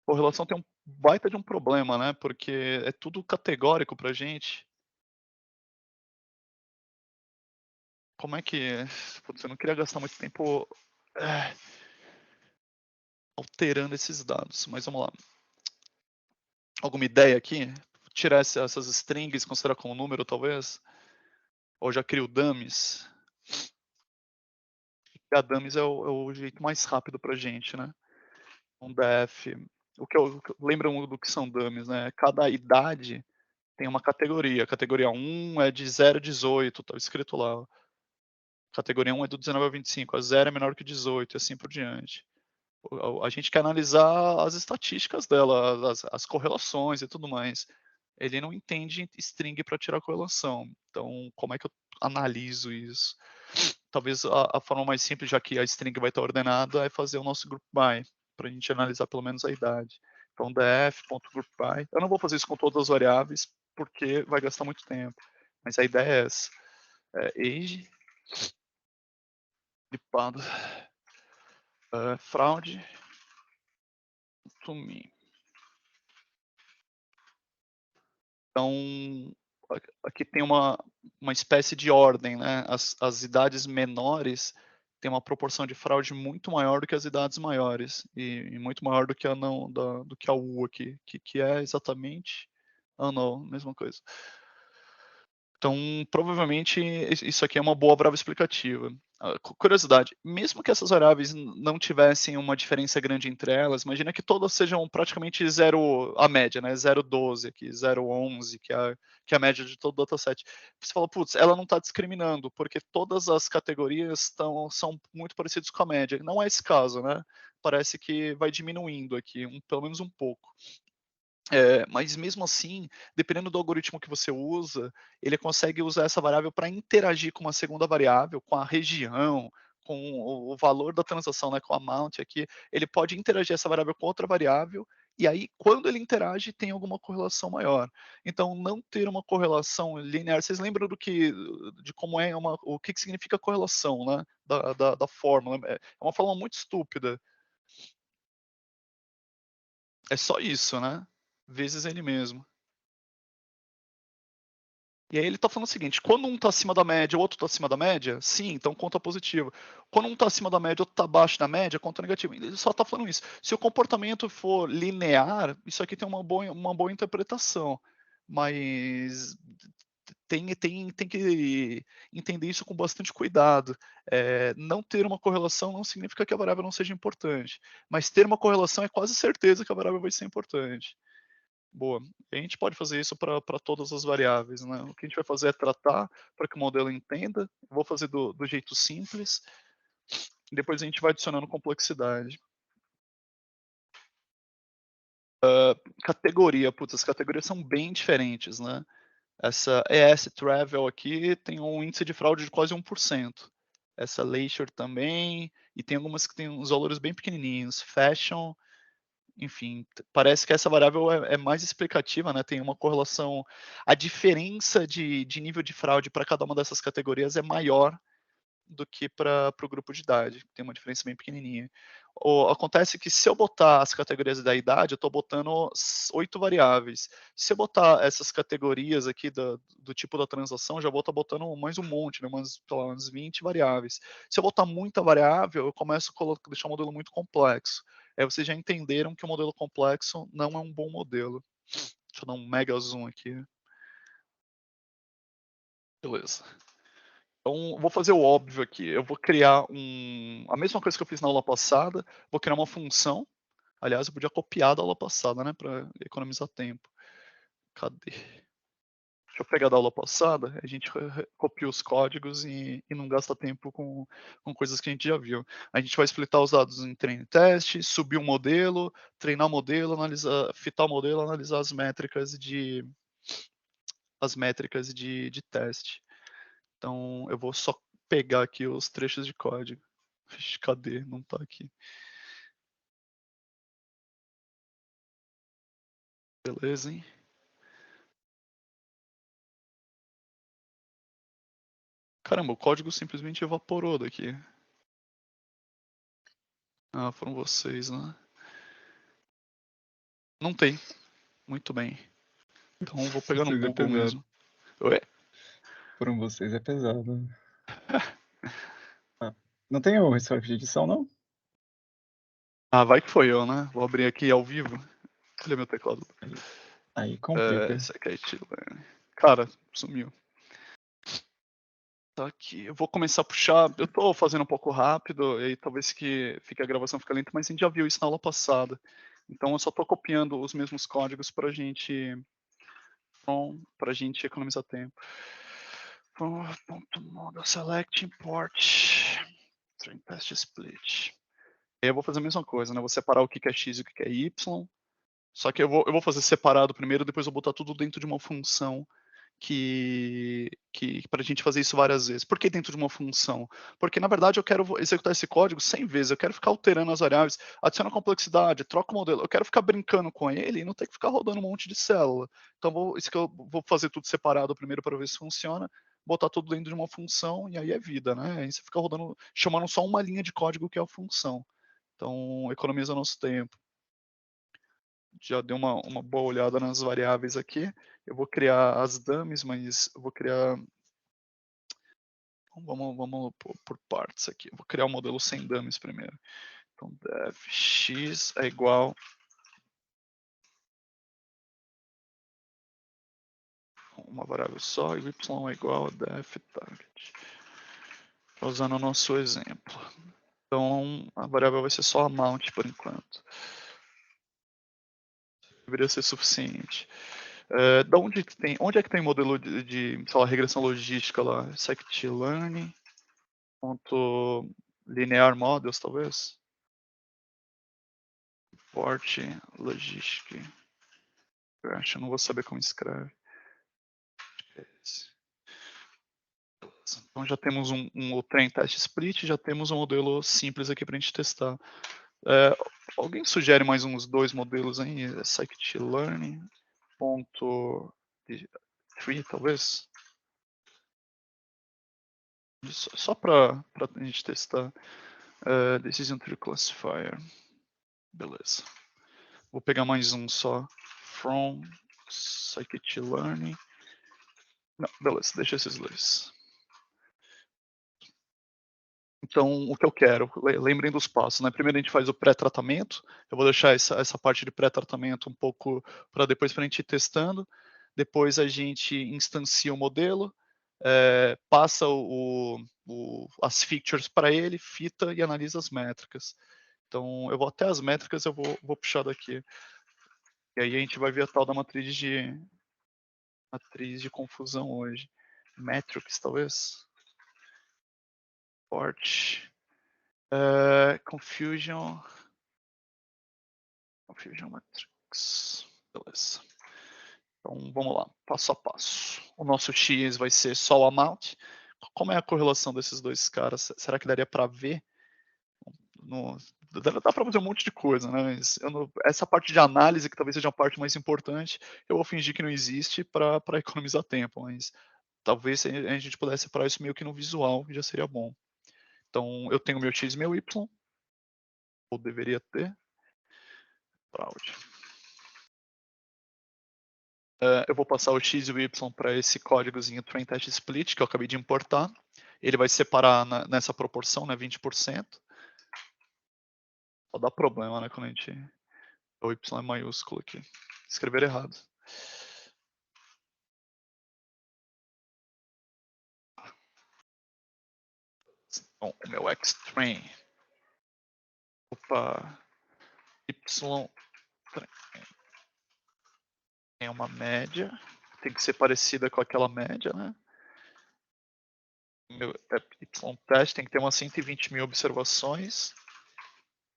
A correlação tem um baita de um problema, né? Porque é tudo categórico para a gente. Como é que... Putz, eu não queria gastar muito tempo alterando esses dados, mas vamos lá. Alguma ideia aqui? Tirar essas strings, considerar como número, talvez? Ou já crio dummies? A dummies é o jeito mais rápido para a gente, né? Um def. Lembram do que são dummies, né? Cada idade tem uma categoria. A categoria 1 é de 0 a 18, tá escrito lá. Categoria 1 é do 19 a 25, a 0 é menor que 18 e assim por diante. A gente quer analisar as estatísticas dela, as correlações e tudo mais. Ele não entende string para tirar correlação. Então, como é que eu analiso isso? Talvez a forma mais simples, já que a string vai estar ordenada, é fazer o nosso group by, para a gente analisar pelo menos a idade. Então, def.groupby. Eu não vou fazer isso com todas as variáveis, porque vai gastar muito tempo. Mas a ideia é essa. Age, flipado, fraude, to me. Então, aqui tem uma espécie de ordem, né? As idades menores têm uma proporção de fraude muito maior do que as idades maiores, e muito maior do que do que a U aqui, que é exatamente não, mesma coisa. Então, provavelmente, isso aqui é uma boa variável explicativa. Curiosidade, mesmo que essas variáveis não tivessem uma diferença grande entre elas, imagina que todas sejam praticamente zero, a média, né? 0,12 aqui, 0,11, que é a média de todo o dataset. Você fala, putz, ela não está discriminando, porque todas as categorias são muito parecidas com a média. Não é esse caso, né? Parece que vai diminuindo aqui, pelo menos um pouco. Mas mesmo assim, dependendo do algoritmo que você usa, ele consegue usar essa variável para interagir com uma segunda variável, com a região, com o valor da transação, né, com a amount aqui. Ele pode interagir essa variável com outra variável e aí quando ele interage tem alguma correlação maior. Então não ter uma correlação linear, vocês lembram de como é o que significa correlação, né? Da fórmula, é uma fórmula muito estúpida. É só isso, né? Vezes ele mesmo. E aí ele está falando o seguinte, quando um está acima da média, o outro está acima da média, sim, então conta positivo. Quando um está acima da média, o outro está abaixo da média, conta negativo. Ele só está falando isso. Se o comportamento for linear, isso aqui tem uma boa interpretação. Mas tem que entender isso com bastante cuidado. Não ter uma correlação não significa que a variável não seja importante. Mas ter uma correlação é quase certeza que a variável vai ser importante. Boa. A gente pode fazer isso para todas as variáveis, né? O que a gente vai fazer é tratar para que o modelo entenda. Vou fazer do jeito simples. Depois a gente vai adicionando complexidade. Categoria. Putz, as categorias são bem diferentes, né? Essa ES Travel aqui tem um índice de fraude de quase 1%. Essa Leisure também. E tem algumas que tem uns valores bem pequenininhos. Fashion. Enfim, parece que essa variável é mais explicativa, né? Tem uma correlação. A diferença de nível de fraude para cada uma dessas categorias é maior do que para o grupo de idade. Tem uma diferença bem pequenininha. Acontece que se eu botar as categorias da idade, eu estou botando 8 variáveis. Se eu botar essas categorias aqui do tipo da transação, já vou estar botando mais um monte, né? umas 20 variáveis. Se eu botar muita variável, eu começo a deixar o modelo muito complexo. Vocês já entenderam que o modelo complexo não é um bom modelo. Deixa eu dar um mega zoom aqui. Beleza. Então, vou fazer o óbvio aqui. Eu vou criar a mesma coisa que eu fiz na aula passada. Vou criar uma função. Aliás, eu podia copiar da aula passada, né? Para economizar tempo. Cadê? Deixa eu pegar da aula passada. A gente copia os códigos e não gasta tempo com coisas que a gente já viu. A gente vai splitar os dados em treino e teste, subir um modelo, treinar o modelo, fitar o modelo, analisar as métricas de teste. Então, eu vou só pegar aqui os trechos de código. Cadê? Não está aqui. Beleza, hein? Caramba, o código simplesmente evaporou daqui. Ah, foram vocês, né? Não tem. Muito bem. Então vou pegar no Google mesmo. Oi? Foram vocês, é pesado. Não tem o histórico de edição, não? Ah, vai que foi eu, né? Vou abrir aqui ao vivo. Cadê meu teclado? Aí complica. Esse aqui é Cara, sumiu. Tá aqui. Eu vou começar a puxar. Eu tô fazendo um pouco rápido, e aí talvez a gravação fique lenta, mas a gente já viu isso na aula passada. Então eu só tô copiando os mesmos códigos pra gente economizar tempo. Ponto model select import train test split. Aí eu vou fazer a mesma coisa, né? Vou separar o que é x e o que é y. Só que eu vou fazer separado primeiro, depois eu vou botar tudo dentro de uma função que para a gente fazer isso várias vezes. Por que dentro de uma função? Porque, na verdade, eu quero executar esse código 100 vezes, eu quero ficar alterando as variáveis, adiciona complexidade, troca o modelo, eu quero ficar brincando com ele e não ter que ficar rodando um monte de célula. Então, isso que eu vou fazer tudo separado primeiro para ver se funciona, botar tudo dentro de uma função e aí é vida, né? Aí você fica rodando, chamando só uma linha de código que é a função. Então, economiza nosso tempo. Já dei uma boa olhada nas variáveis aqui. Eu vou criar as dummies, mas eu vou criar... Vamos por partes aqui. Eu vou criar um modelo sem dummies primeiro. Então, def x é igual... uma variável só, e y é igual a def target. Usando o nosso exemplo. Então, a variável vai ser só amount por enquanto. Deveria ser suficiente. Onde é que tem modelo de sei lá, regressão logística lá? Scikit-learn, linear models, talvez? Import logistic. Eu não vou saber como escreve. Então já temos o train test split, já temos um modelo simples aqui para a gente testar. Alguém sugere mais uns 2 modelos aí? Scikit-learning, .3 talvez? Só para a gente testar. Decision Tree Classifier. Beleza. Vou pegar mais um só. From Scikit-learning. Não, beleza, deixa esses 2. Então, o que eu quero, lembrem dos passos, né? Primeiro a gente faz o pré-tratamento, eu vou deixar essa parte de pré-tratamento um pouco para depois para a gente ir testando. Depois a gente instancia o modelo, passa as features para ele, fita e analisa as métricas. Então, eu vou até as métricas, eu vou puxar daqui. E aí a gente vai ver a tal da matriz de confusão hoje. Metrics, talvez? Port. Confusion Matrix. Beleza. Então, vamos lá, passo a passo. O nosso X vai ser só o amount. Como é a correlação desses 2 caras? Será que daria para ver? Dá para fazer um monte de coisa, né? Mas essa parte de análise, que talvez seja a parte mais importante, eu vou fingir que não existe para economizar tempo, mas talvez a gente pudesse separar isso meio que no visual, já seria bom. Então, eu tenho meu X e meu Y, ou deveria ter. Proud. Eu vou passar o X e o Y para esse códigozinho train test split que eu acabei de importar. Ele vai separar nessa proporção, né, 20%. Só dá problema, né, quando a gente... O Y é maiúsculo aqui. Escrever errado. Bom, o meu xtrain. Opa. Y tem uma média. Tem que ser parecida com aquela média, né? Meu Y-test tem que ter umas 120 mil observações.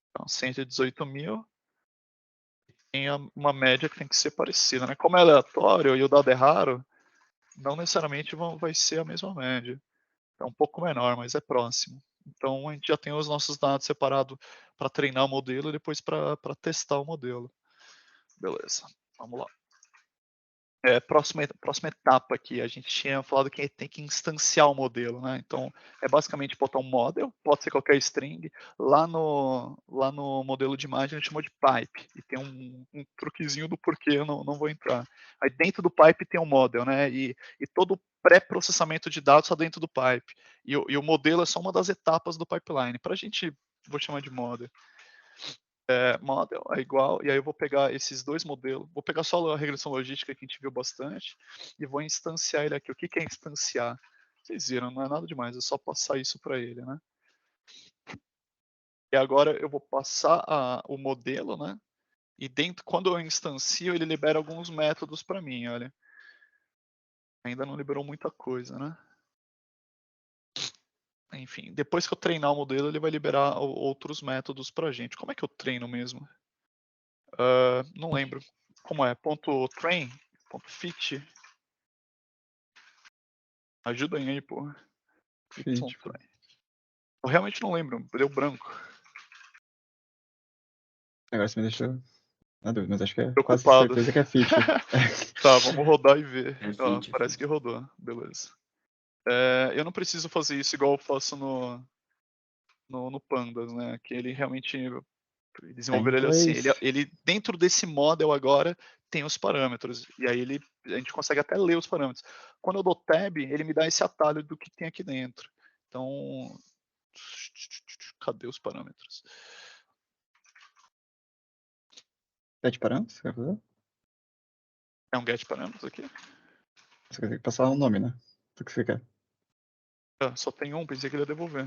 Então, 118 mil. Tem uma média que tem que ser parecida, né? Como é aleatório e o dado é raro, não necessariamente vai ser a mesma média. É um pouco menor, mas é próximo. Então, a gente já tem os nossos dados separados para treinar o modelo e depois para testar o modelo. Beleza, vamos lá. Próxima etapa aqui, a gente tinha falado que tem que instanciar o modelo, né? Então, é basicamente botar um model, pode ser qualquer string. Lá no modelo de imagem a gente chamou de pipe, e tem um truquezinho do porquê, eu não vou entrar. Aí dentro do pipe tem um model, né? E todo o pré-processamento de dados está dentro do pipe. E o modelo é só uma das etapas do pipeline. Para a gente, vou chamar de model. Model é igual, e aí eu vou pegar esses 2 modelos, vou pegar só a regressão logística que a gente viu bastante, e vou instanciar ele aqui. O que é instanciar? Vocês viram, não é nada demais, é só passar isso para ele, né? E agora eu vou passar o modelo, né? E dentro, quando eu instancio, ele libera alguns métodos para mim, olha. Ainda não liberou muita coisa, né? Enfim, depois que eu treinar o modelo, ele vai liberar outros métodos para a gente. Como é que eu treino mesmo? Não lembro. Como é? .train? .fit? Ajudem aí, porra. Fit. Eu realmente não lembro, deu branco. Agora você me deixou na dúvida, mas acho que é quase Preocupado. certeza que é fit. Tá, vamos rodar e ver. É fit, Parece que rodou, beleza. Eu não preciso fazer isso igual eu faço no Pandas, né? Que ele realmente desenvolver ele assim. Ele dentro desse model agora tem os parâmetros. E aí a gente consegue até ler os parâmetros. Quando eu dou tab, ele me dá esse atalho do que tem aqui dentro. Então, cadê os parâmetros? Get parâmetros? Você quer fazer? É um get parâmetros aqui? Você tem que passar o nome, né? Do que você quer. Só tem um, pensei que ele ia devolver.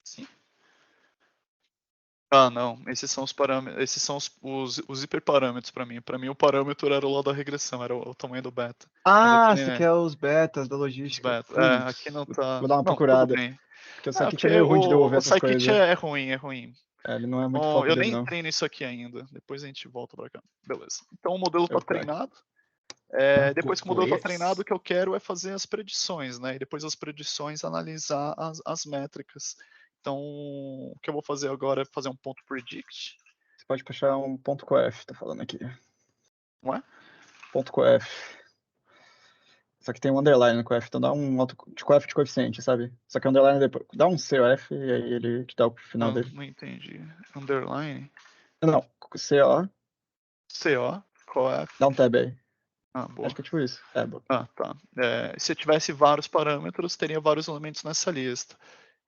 Sim. Não. Esses são os parâmetros. Esses são os hiperparâmetros para mim. Para mim, o parâmetro era o lá da regressão, era o tamanho do beta. Você quer os betas da logística. Aqui não tá. Vou dar uma Não, procurada. tudo bem. Porque o Scikit é meio ruim de devolver essas coisas. É ruim. Ele não é muito foco Eu dele, nem não. treino isso aqui ainda. Depois a gente volta para cá. Beleza. Então o modelo está Ok. treinado. Depois que o modelo está treinado, o que eu quero é fazer as predições, né? E depois das predições analisar as métricas. Então, o que eu vou fazer agora é fazer um ponto predict. Você pode puxar um ponto coef, tá falando aqui. Não é? Ponto coef. Só que tem um underline no coef, então dá um auto de coef de coeficiente, sabe? Só que underline depois. Dá um cof e aí ele te dá o final dele. Não entendi. Underline. Não, CO, CO, coef. dá um tab aí. Boa. Acho que é tipo isso. É, boa. Tá. Se eu tivesse vários parâmetros, teria vários elementos nessa lista.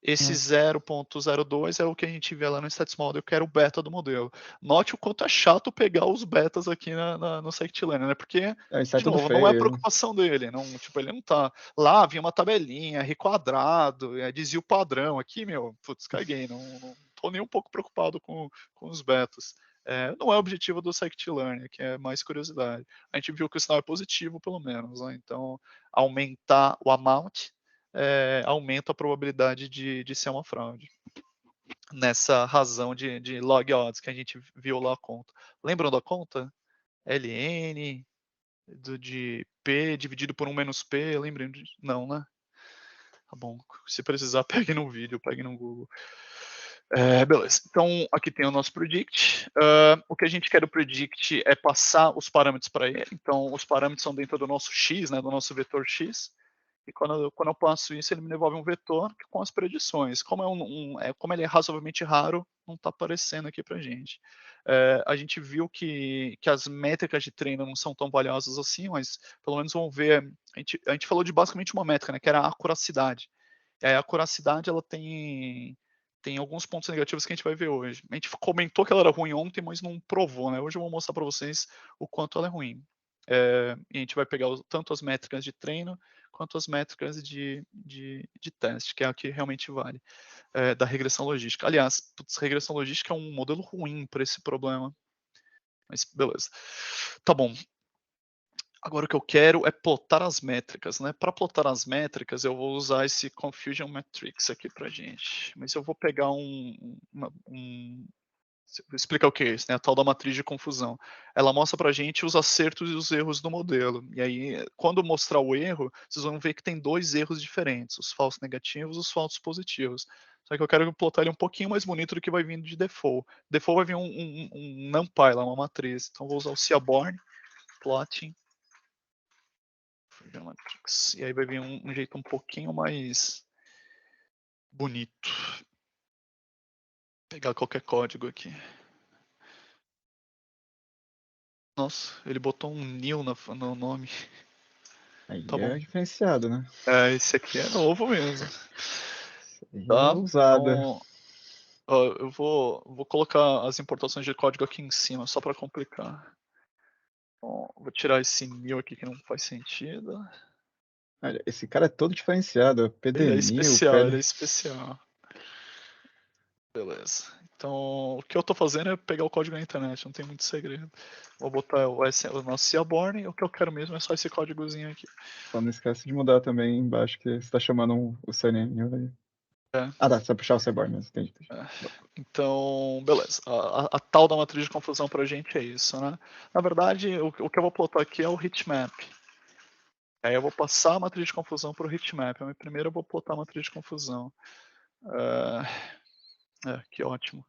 Esse 0.02 é o que a gente vê lá no Stats Model, que era o beta do modelo. Note o quanto é chato pegar os betas aqui no Scikit-Learn, né? Porque, Isso é de tudo novo, não é feio. preocupação dele. Não, tipo, ele não tá... Lá havia uma tabelinha, R quadrado, dizia o padrão. Aqui, putz, caguei. Não tô nem um pouco preocupado com os betas. Não é o objetivo do Scikit-Learn, que é mais curiosidade. A gente viu que o sinal é positivo, pelo menos. Né? Então, aumentar o amount aumenta a probabilidade de ser uma fraude. Nessa razão de log odds que a gente viu lá a conta. Lembram da conta? ln de P dividido por 1 menos P, lembram? Não, né? Tá bom, se precisar, pegue no vídeo, pegue no Google. Beleza, então aqui tem o nosso predict. O que a gente quer do predict é passar os parâmetros para ele. Então, os parâmetros são dentro do nosso x, né, do nosso vetor x. E quando eu passo isso, ele me devolve um vetor com as predições. Como, como ele é razoavelmente raro, não está aparecendo aqui para a gente. A gente viu que as métricas de treino não são tão valiosas assim, mas pelo menos vamos ver. A gente falou de basicamente uma métrica, né, que era a acuracidade. E a acuracidade ela tem alguns pontos negativos que a gente vai ver hoje. A gente comentou que ela era ruim ontem, mas não provou. Né? Hoje eu vou mostrar para vocês o quanto ela é ruim. E a gente vai pegar tanto as métricas de treino quanto as métricas de teste, que é a que realmente vale, da regressão logística. Aliás, regressão logística é um modelo ruim para esse problema. Mas beleza. Tá bom. Agora o que eu quero é plotar as métricas, né? Para plotar as métricas, eu vou usar esse Confusion Matrix aqui para gente. Mas eu vou pegar vou explicar o que é isso, né? A tal da matriz de confusão. Ela mostra para a gente os acertos e os erros do modelo. E aí, quando mostrar o erro, vocês vão ver que tem dois erros diferentes, os falsos negativos e os falsos positivos. Só que eu quero plotar ele um pouquinho mais bonito do que vai vindo de default. Default vai vir um NumPy lá, uma matriz. Então, eu vou usar o Seaborn, plotting, Matrix. E aí vai vir um jeito um pouquinho mais bonito. Vou pegar qualquer código aqui. Nossa, ele botou um new no nome. Aí Tá é bom. diferenciado, né? Esse aqui é novo mesmo. Tá? É usada. Então, eu vou colocar as importações de código aqui em cima, só para complicar. Bom, vou tirar esse new aqui que não faz sentido. Olha, esse cara é todo diferenciado. Ele é PDNil, especial, ele é especial. Beleza. Então, o que eu tô fazendo é pegar o código na internet, não tem muito segredo. Vou botar o nosso Seaborn e o que eu quero mesmo é só esse códigozinho aqui. Só não esquece de mudar também embaixo, que você tá chamando o CNN aí. Ah, tá, só puxar o Seaborn mesmo, entendi. Então, beleza. A tal da matriz de confusão pra gente é isso, né? Na verdade, o que eu vou plotar aqui é o heatmap. Aí eu vou passar a matriz de confusão para o heatmap. Mas primeiro eu vou plotar a matriz de confusão. Que ótimo.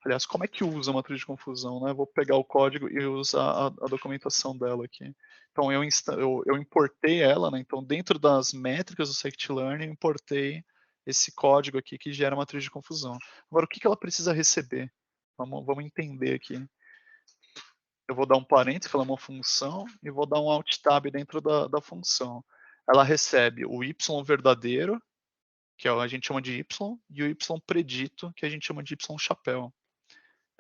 Aliás, como é que usa a matriz de confusão? Né? Eu vou pegar o código e usar a documentação dela aqui. Então, eu importei ela, né? Então, dentro das métricas do Scikit-Learn, eu importei esse código aqui que gera a matriz de confusão. Agora, o que ela precisa receber? Vamos entender aqui. Eu vou dar um parênteses, que ela é uma função, e vou dar um alt tab dentro da função. Ela recebe o y verdadeiro, que a gente chama de y, e o y predito, que a gente chama de y chapéu.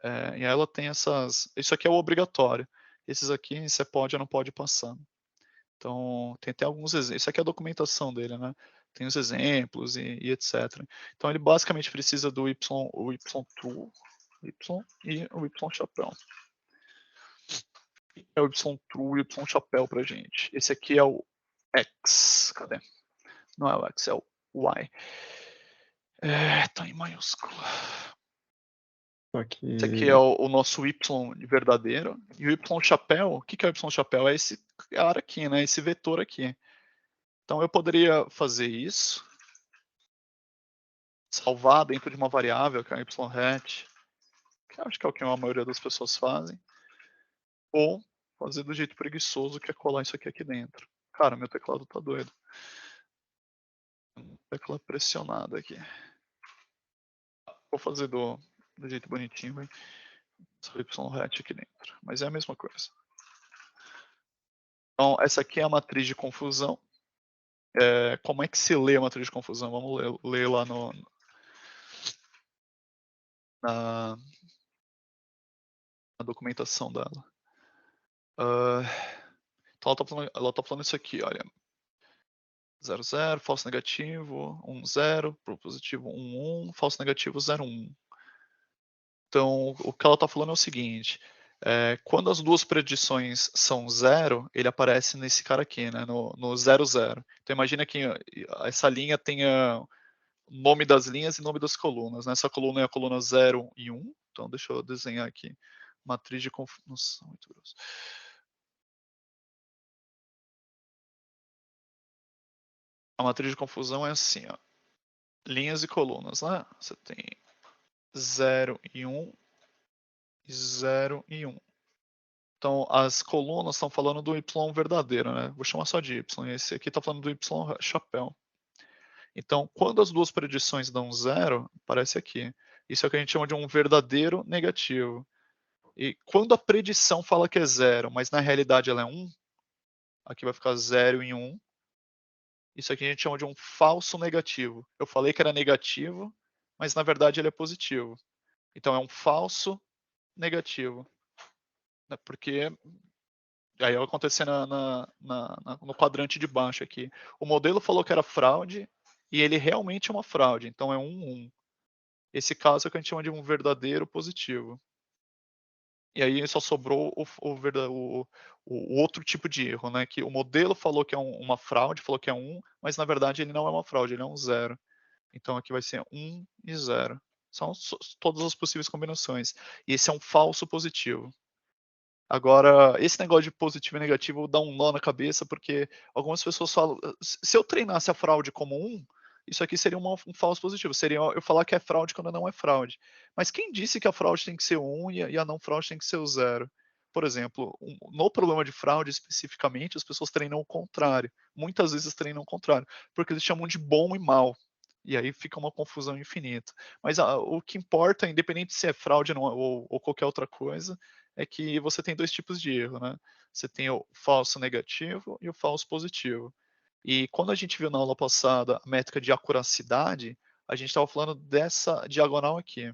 E aí ela tem essas... Isso aqui é o obrigatório. Esses aqui você pode ou não pode passar. Então, tem até alguns exemplos. Isso aqui é a documentação dele, né? Tem os exemplos e etc. Então, ele basicamente precisa do o y true, y e o y chapéu. É o y true e o y chapéu pra gente. Esse aqui é o x. Cadê? Não é o x, é o y. Tá em maiúsculo. Esse aqui é o nosso y verdadeiro. E o y chapéu, o que é o y chapéu? É esse cara aqui, né? Esse vetor aqui. Então eu poderia fazer isso. salvar dentro de uma variável, que é a y-hat, que acho que é o que a maioria das pessoas fazem, ou fazer do jeito preguiçoso, que é colar isso aqui dentro. Cara, meu teclado tá doido. Tecla pressionada aqui. Vou fazer do jeito bonitinho, vai. Y-hat aqui dentro. Mas é a mesma coisa. Então, essa aqui é a matriz de confusão. Como é que se lê a matriz de confusão? Vamos ler lá na documentação dela. Então ela tá falando isso aqui, olha. 0, 0, falso negativo, 1, 0, positivo 1, 1, falso negativo 0, 1. Então, o que ela está falando é o seguinte, quando as duas predições são 0, ele aparece nesse cara aqui, né, no 0, 0. Então, imagina que essa linha tenha nome das linhas e nome das colunas. Né? Essa coluna é a coluna 0 e 1. Então, deixa eu desenhar aqui. Matriz de confusão. Muito grosso. A matriz de confusão é assim, ó. Linhas e colunas, né? Você tem 0 e 1, e 0 e 1. Então, as colunas estão falando do y verdadeiro, né? Vou chamar só de y. Esse aqui está falando do y chapéu. Então, quando as duas predições dão 0, aparece aqui. Isso é o que a gente chama de um verdadeiro negativo. E quando a predição fala que é 0, mas na realidade ela é 1, aqui vai ficar 0 e 1. Isso aqui a gente chama de um falso negativo. Eu falei que era negativo, mas na verdade ele é positivo. Então é um falso negativo. Porque aí vai acontecer no quadrante de baixo aqui. O modelo falou que era fraude e ele realmente é uma fraude. Então é 1, 1. Esse caso é o que a gente chama de um verdadeiro positivo. E aí só sobrou o outro tipo de erro, né? Que o modelo falou que é uma fraude, falou que é 1, mas na verdade ele não é uma fraude, ele é um 0. Então aqui vai ser 1 e 0. São todas as possíveis combinações. E esse é um falso positivo. Agora, esse negócio de positivo e negativo dá um nó na cabeça, porque algumas pessoas falam, se eu treinasse a fraude como 1, isso aqui seria um falso positivo, seria eu falar que é fraude quando não é fraude. Mas quem disse que a fraude tem que ser 1 e a não fraude tem que ser o 0? Por exemplo, no problema de fraude especificamente, as pessoas treinam o contrário. Muitas vezes treinam o contrário, porque eles chamam de bom e mal. E aí fica uma confusão infinita. Mas o que importa, independente se é fraude ou qualquer outra coisa, é que você tem dois tipos de erro, né? Você tem o falso negativo e o falso positivo. E quando a gente viu na aula passada a métrica de acuracidade, a gente estava falando dessa diagonal aqui.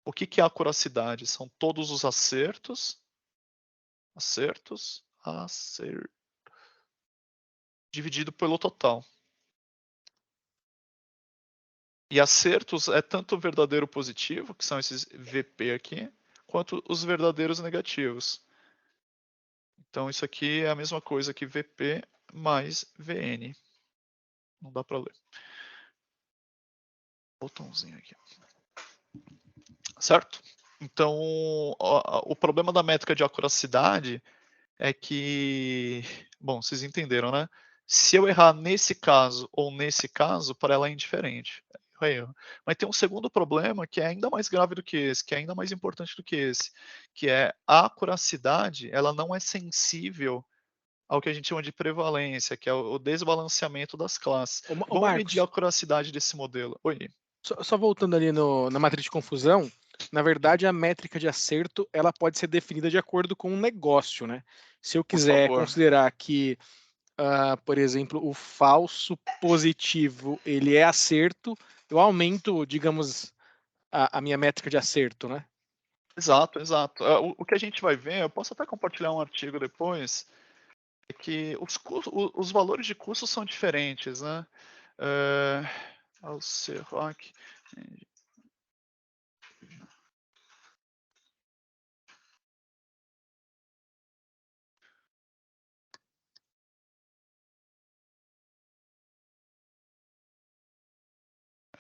O que é acuracidade? São todos os acertos, dividido pelo total. E acertos é tanto o verdadeiro positivo, que são esses VP aqui, quanto os verdadeiros negativos. Então isso aqui é a mesma coisa que VP mais VN. Não dá para ler. Botãozinho aqui. Certo? Então, o problema da métrica de acuracidade é que, bom, vocês entenderam, né? Se eu errar nesse caso ou nesse caso, para ela é indiferente. É erro. Mas tem um segundo problema que é ainda mais grave do que esse, que é ainda mais importante do que esse, que é a acuracidade, ela não é sensível ao que a gente chama de prevalência, que é o desbalanceamento das classes. Vamos Marcos, medir a acuracidade desse modelo. Oi. só voltando ali na matriz de confusão, na verdade a métrica de acerto ela pode ser definida de acordo com um negócio, né? Se eu quiser considerar que, por exemplo, o falso positivo ele é acerto, eu aumento, digamos, a minha métrica de acerto, né? Exato, exato. O que a gente vai ver, eu posso até compartilhar um artigo depois, é que os valores de custo são diferentes, né? Alceroc.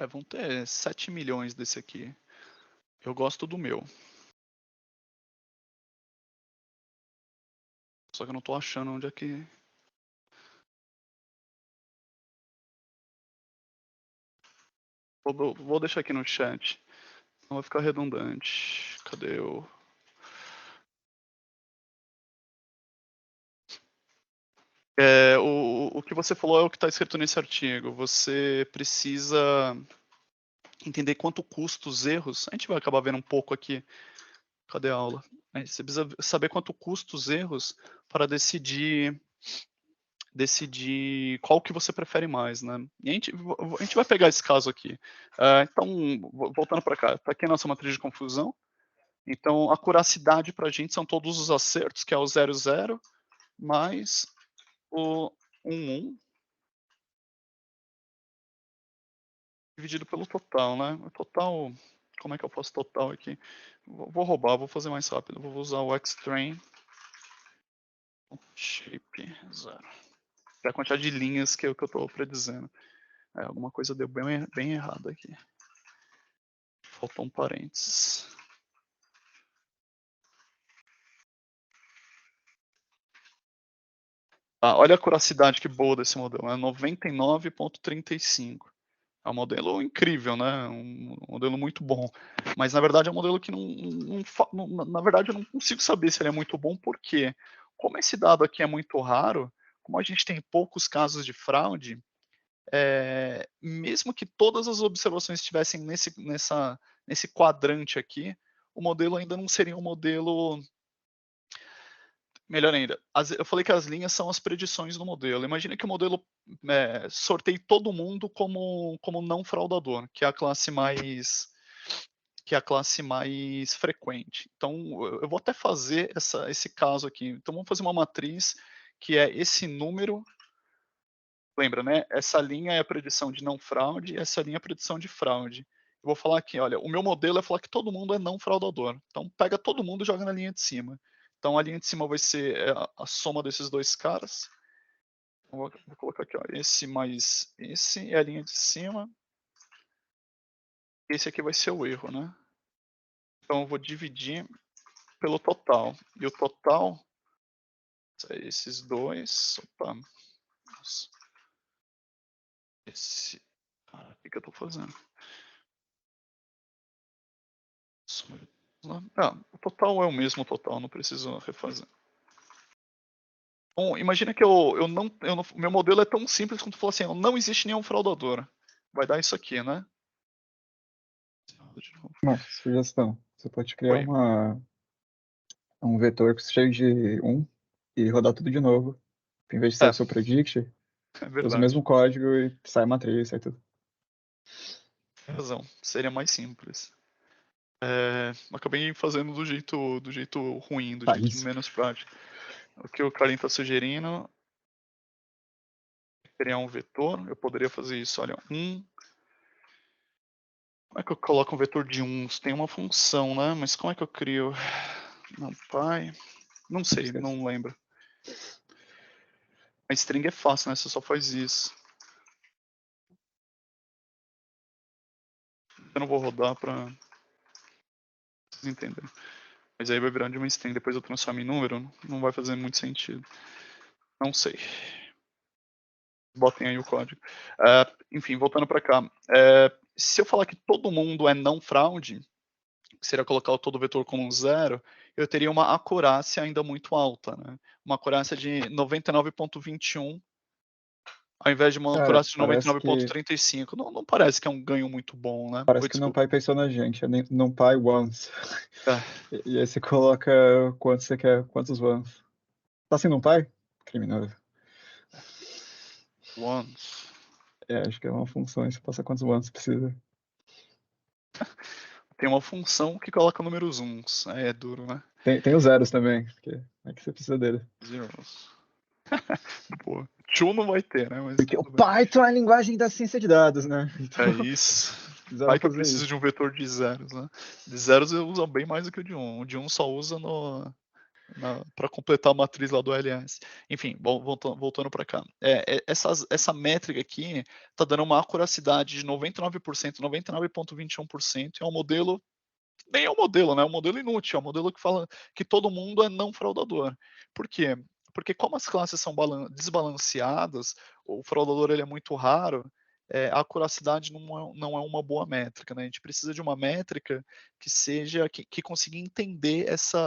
Vão ter 7 milhões desse aqui. Eu gosto do meu. Só que eu não tô achando onde é que... Vou deixar aqui no chat. Não vai ficar redundante. Cadê o... O que você falou é o que está escrito nesse artigo. Você precisa entender quanto custa os erros. A gente vai acabar vendo um pouco aqui. Cadê a aula? Você precisa saber quanto custa os erros para decidir qual que você prefere mais, né? E a gente vai pegar esse caso aqui. Então, voltando para cá, está aqui a nossa matriz de confusão. Então, a curacidade para a gente são todos os acertos, que é o 0,0, mais o 1,1, dividido pelo total, né? O total, como é que eu faço total aqui? Vou roubar, vou fazer mais rápido. Vou usar o xtrain shape 0. É a quantidade de linhas que eu estou predizendo. Alguma coisa deu bem errado aqui. Faltou um parênteses. Olha a curacidade que boa desse modelo, é 99,35. É um modelo incrível, né? Um modelo muito bom. Mas na verdade é um modelo que na verdade eu não consigo saber se ele é muito bom, porque como esse dado aqui é muito raro, como a gente tem poucos casos de fraude, mesmo que todas as observações estivessem nesse quadrante aqui, o modelo ainda não seria um modelo. Melhor ainda, eu falei que as linhas são as predições do modelo. Imagina que o modelo sorteie todo mundo como não fraudador, que é a classe mais frequente. Então, eu vou até fazer esse caso aqui. Então, vamos fazer uma matriz que é esse número. Lembra, né? Essa linha é a predição de não fraude, essa linha é a predição de fraude. Eu vou falar aqui, olha, o meu modelo é falar que todo mundo é não fraudador. Então, pega todo mundo e joga na linha de cima. Então, a linha de cima vai ser a soma desses dois caras. Vou colocar aqui, ó, esse mais esse é a linha de cima. Esse aqui vai ser o erro, né? Então, eu vou dividir pelo total. E o total, esses dois... Opa. Nossa. O que eu estou fazendo? O total é o mesmo total, não preciso refazer. Bom, imagina que meu modelo é tão simples quanto falar assim, não existe nenhum fraudador. Vai dar isso aqui, né? Marcos, sugestão. Você pode criar um vetor cheio de 1 e rodar tudo de novo. Em vez de sair o seu predict, usa o mesmo código e sai a matriz, sai tudo. Tem razão, seria mais simples. Acabei fazendo do jeito ruim, do jeito menos prático. O que o Karim está sugerindo é criar um vetor. Eu poderia fazer isso, olha, 1. Como é que eu coloco um vetor de 1? Tem uma função, né? Mas como é que eu crio? NumPy? Não sei, não lembro. A string é fácil, né? Você só faz isso. Eu não vou rodar para vocês entenderem. Mas aí vai virar de uma string, depois eu transformo em número, não vai fazer muito sentido. Não sei. Botem aí o código. Enfim, voltando para cá. Se eu falar que todo mundo é não fraude, seria colocar o todo vetor como 0, eu teria uma acurácia ainda muito alta, né? Uma acurácia de 99,21, ao invés de uma acurácia de 99,35. Não parece que é um ganho muito bom, né? Parece que o NumPy pensou na gente, é NumPy once. E aí você coloca quantos você quer, quantos ones. Tá sem NumPy? Criminoso. Ones. Acho que é uma função, você passa quantos ones precisa. Tem uma função que coloca números uns. É duro, né? Tem os zeros também, porque é que você precisa dele. Zeros. Pô, two não vai ter, né? Mas porque o Python é a linguagem da ciência de dados, né? Então, é isso. Vai que eu preciso de um vetor de zeros, né? De zeros eu uso bem mais do que o de 1. O de 1 só usa para completar a matriz lá do LS. Enfim, voltando para cá. Essa métrica aqui está dando uma acuracidade de 99%, 99,21%. É um modelo, nem é um modelo, né? É um modelo inútil. É um modelo que fala que todo mundo é não fraudador. Por quê? Porque como as classes são desbalanceadas, o fraudador ele é muito raro, a acuracidade não é uma boa métrica, né? A gente precisa de uma métrica que consiga entender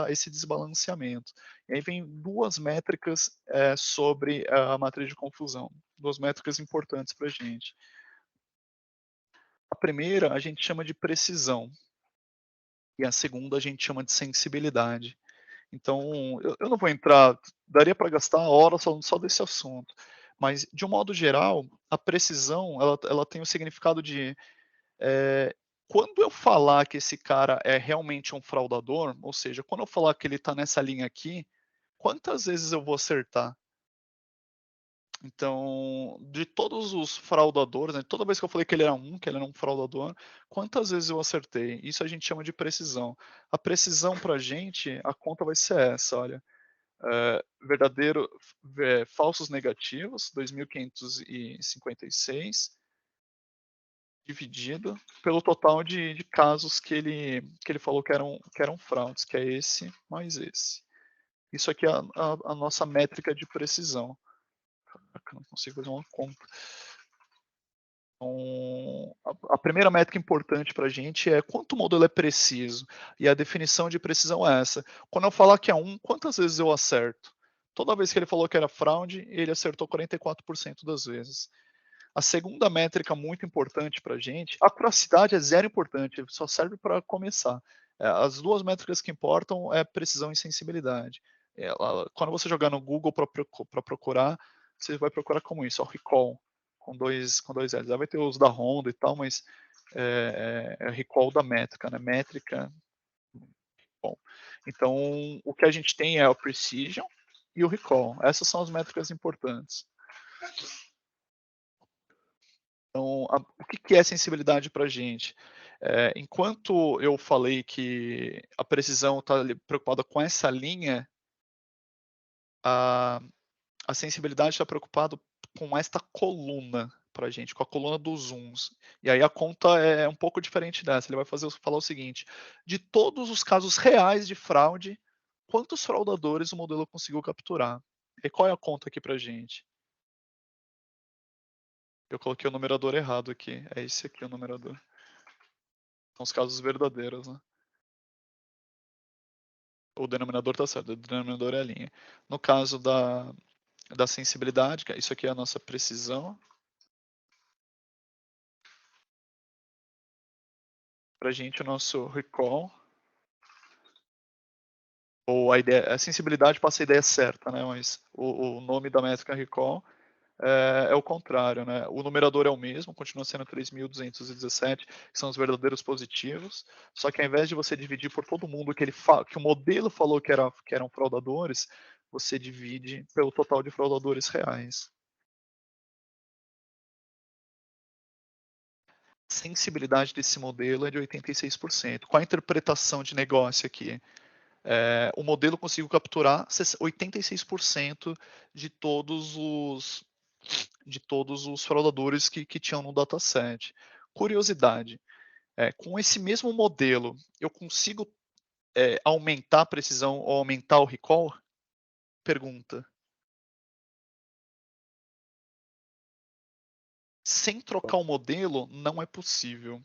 esse desbalanceamento. E aí vem duas métricas sobre a matriz de confusão, duas métricas importantes para a gente. A primeira a gente chama de precisão, e a segunda a gente chama de sensibilidade. Então, eu não vou entrar, daria para gastar horas falando só desse assunto, mas, de um modo geral, a precisão, ela tem o significado de, quando eu falar que esse cara é realmente um fraudador, ou seja, quando eu falar que ele está nessa linha aqui, quantas vezes eu vou acertar? Então, de todos os fraudadores, né, toda vez que eu falei que ele era um fraudador, quantas vezes eu acertei? Isso a gente chama de precisão. A precisão para a gente, a conta vai ser essa, olha, falsos negativos, 2.556, dividido pelo total de casos que ele falou que eram fraudes, que é esse mais esse. Isso aqui é a nossa métrica de precisão. Não consigo fazer uma conta. Então, a primeira métrica importante para a gente é quanto o modelo é preciso. E a definição de precisão é essa. Quando eu falar que é 1, quantas vezes eu acerto? Toda vez que ele falou que era fraude, ele acertou 44% das vezes. A segunda métrica muito importante para a gente, a acuracidade é zero importante, só serve para começar. As duas métricas que importam é precisão e sensibilidade. Quando você jogar no Google para procurar, você vai procurar como isso, recall, com dois L's. Vai ter os da Honda e tal, mas é recall da métrica, né? Métrica. Bom, então, o que a gente tem é o precision e o recall. Essas são as métricas importantes. Então, o que é sensibilidade para a gente? Enquanto eu falei que a precisão está preocupada com essa linha, a sensibilidade está preocupada com esta coluna para a gente, com a coluna dos zooms. E aí a conta é um pouco diferente dessa. Ele vai falar o seguinte: de todos os casos reais de fraude, quantos fraudadores o modelo conseguiu capturar? E qual é a conta aqui para a gente? Eu coloquei o numerador errado aqui. É esse aqui o numerador. São os casos verdadeiros, né? O denominador está certo, o denominador é a linha. No caso da sensibilidade, isso aqui é a nossa precisão. Para a gente, o nosso recall. Ou a sensibilidade passa a ideia certa, né? Mas o nome da métrica recall é o contrário, né? O numerador é o mesmo, continua sendo 3.217, que são os verdadeiros positivos, só que ao invés de você dividir por todo mundo que o modelo falou que eram fraudadores, você divide pelo total de fraudadores reais. A sensibilidade desse modelo é de 86%. Qual a interpretação de negócio aqui? O modelo conseguiu capturar 86% de todos os fraudadores que tinham no dataset. Curiosidade, com esse mesmo modelo, eu consigo aumentar a precisão ou aumentar o recall? Pergunta. Sem trocar o modelo, não é possível.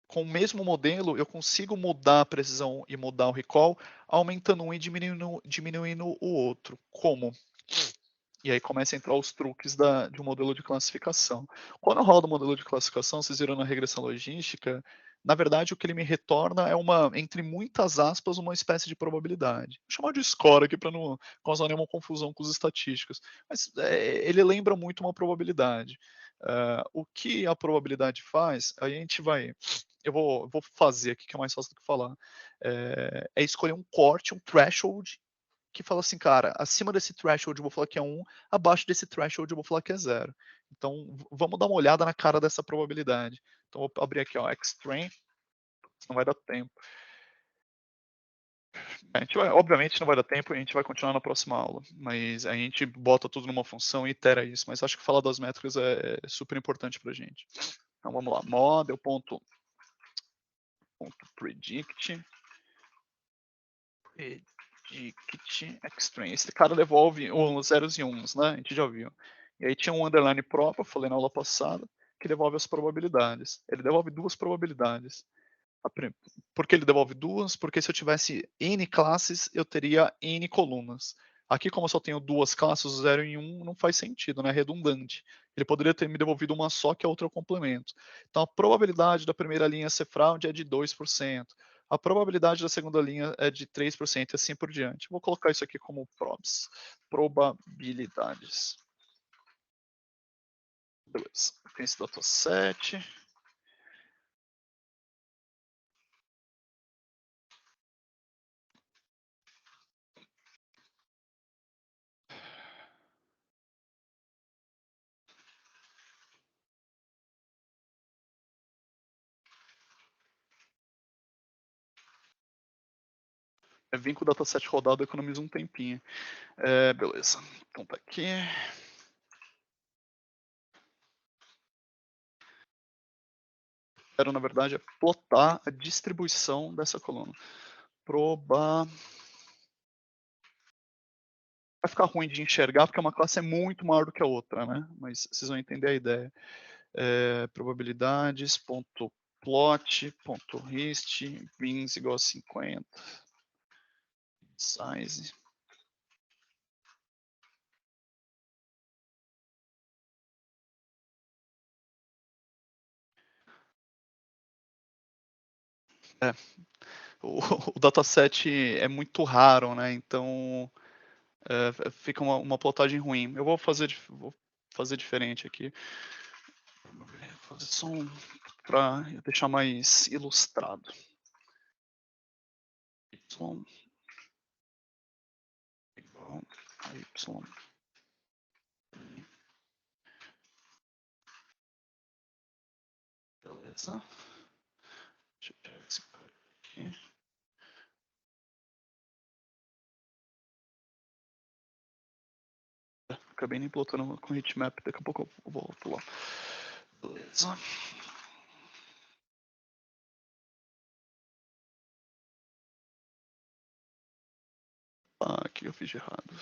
Com o mesmo modelo, eu consigo mudar a precisão e mudar o recall, aumentando um e diminuindo o outro. Como? E aí começa a entrar os truques de um modelo de classificação. Quando eu rodo o modelo de classificação, vocês viram na regressão logística, na verdade o que ele me retorna é entre muitas aspas, uma espécie de probabilidade. Vou chamar de score aqui para não causar nenhuma confusão com os estatísticos. Mas ele lembra muito uma probabilidade. O que a probabilidade faz, a gente vai... Eu vou fazer aqui, que é mais fácil do que falar. É escolher um corte, um threshold, que fala assim, cara, acima desse threshold eu vou falar que é 1, abaixo desse threshold eu vou falar que é 0. Então, vamos dar uma olhada na cara dessa probabilidade. Então, vou abrir aqui, ó, extreme, não vai dar tempo. Obviamente não vai dar tempo, a gente vai continuar na próxima aula, mas a gente bota tudo numa função e itera isso, mas acho que falar das métricas é super importante pra gente. Então, vamos lá, model.predict extreme. Esse cara devolve os zeros e uns, né? A gente já viu. E aí tinha um underline próprio, eu falei na aula passada, que devolve as probabilidades. Ele devolve 2 probabilidades. Por que ele devolve 2? Porque se eu tivesse N classes, eu teria N colunas. Aqui, como eu só tenho 2 classes, 0 e 1, não faz sentido, né? É redundante. Ele poderia ter me devolvido uma só, que é outra eu complemento. Então, a probabilidade da primeira linha ser fraude é de 2%. A probabilidade da segunda linha é de 3% e assim por diante. Vou colocar isso aqui como probs. Probabilidades. Beleza. Tem esse dataset. Vim com o dataset rodado, economiza um tempinho. Beleza. Então tá aqui. Quero, na verdade, é plotar a distribuição dessa coluna. Vai ficar ruim de enxergar, porque uma classe é muito maior do que a outra, né? Mas vocês vão entender a ideia. Probabilidades, ponto plot, ponto hist, bins igual a 50. Size. O dataset é muito raro, né? Então fica uma plotagem ruim. Eu vou fazer diferente aqui. Vou fazer só para deixar mais ilustrado. Y igual a Y. Beleza. Deixa eu tirar esse cara aqui. Acabei nem plotando com hitmap, daqui a pouco eu volto lá. Beleza. O que eu fiz de errado?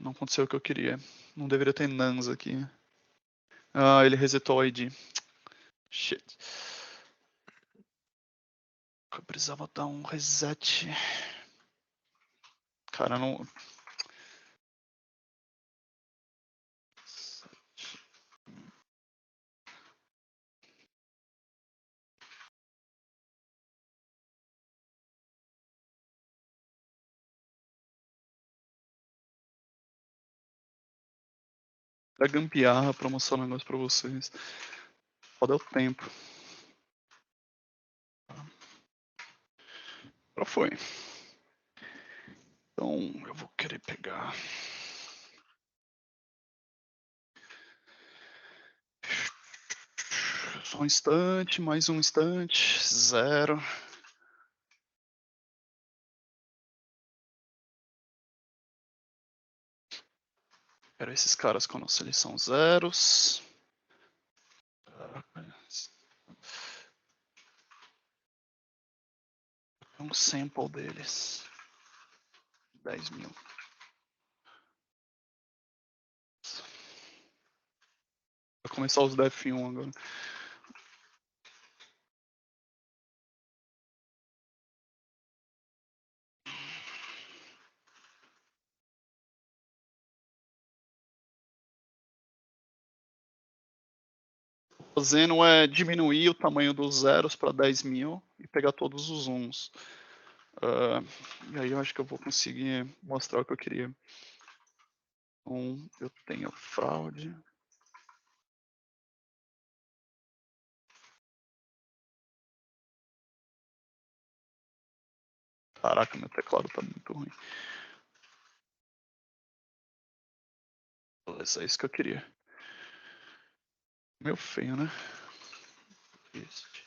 Não aconteceu o que eu queria. Não deveria ter nans aqui. Ele resetou o ID. Shit. Eu precisava dar um reset. Cara, não... Pra gambiarra, pra mostrar um negócio pra vocês. Foda é o tempo. Agora foi. Então, eu vou querer pegar... Só um instante, mais um instante, 0. Quero esses caras quando eles são zeros. Um sample deles. 10.000. Vou começar os def1 agora. Fazendo é diminuir o tamanho dos zeros para 10.000 e pegar todos os uns. E aí eu acho que eu vou conseguir mostrar o que eu queria. Então, eu tenho fraude. Caraca, meu teclado tá muito ruim. Beleza, é isso que eu queria. Meio feio, né? Este.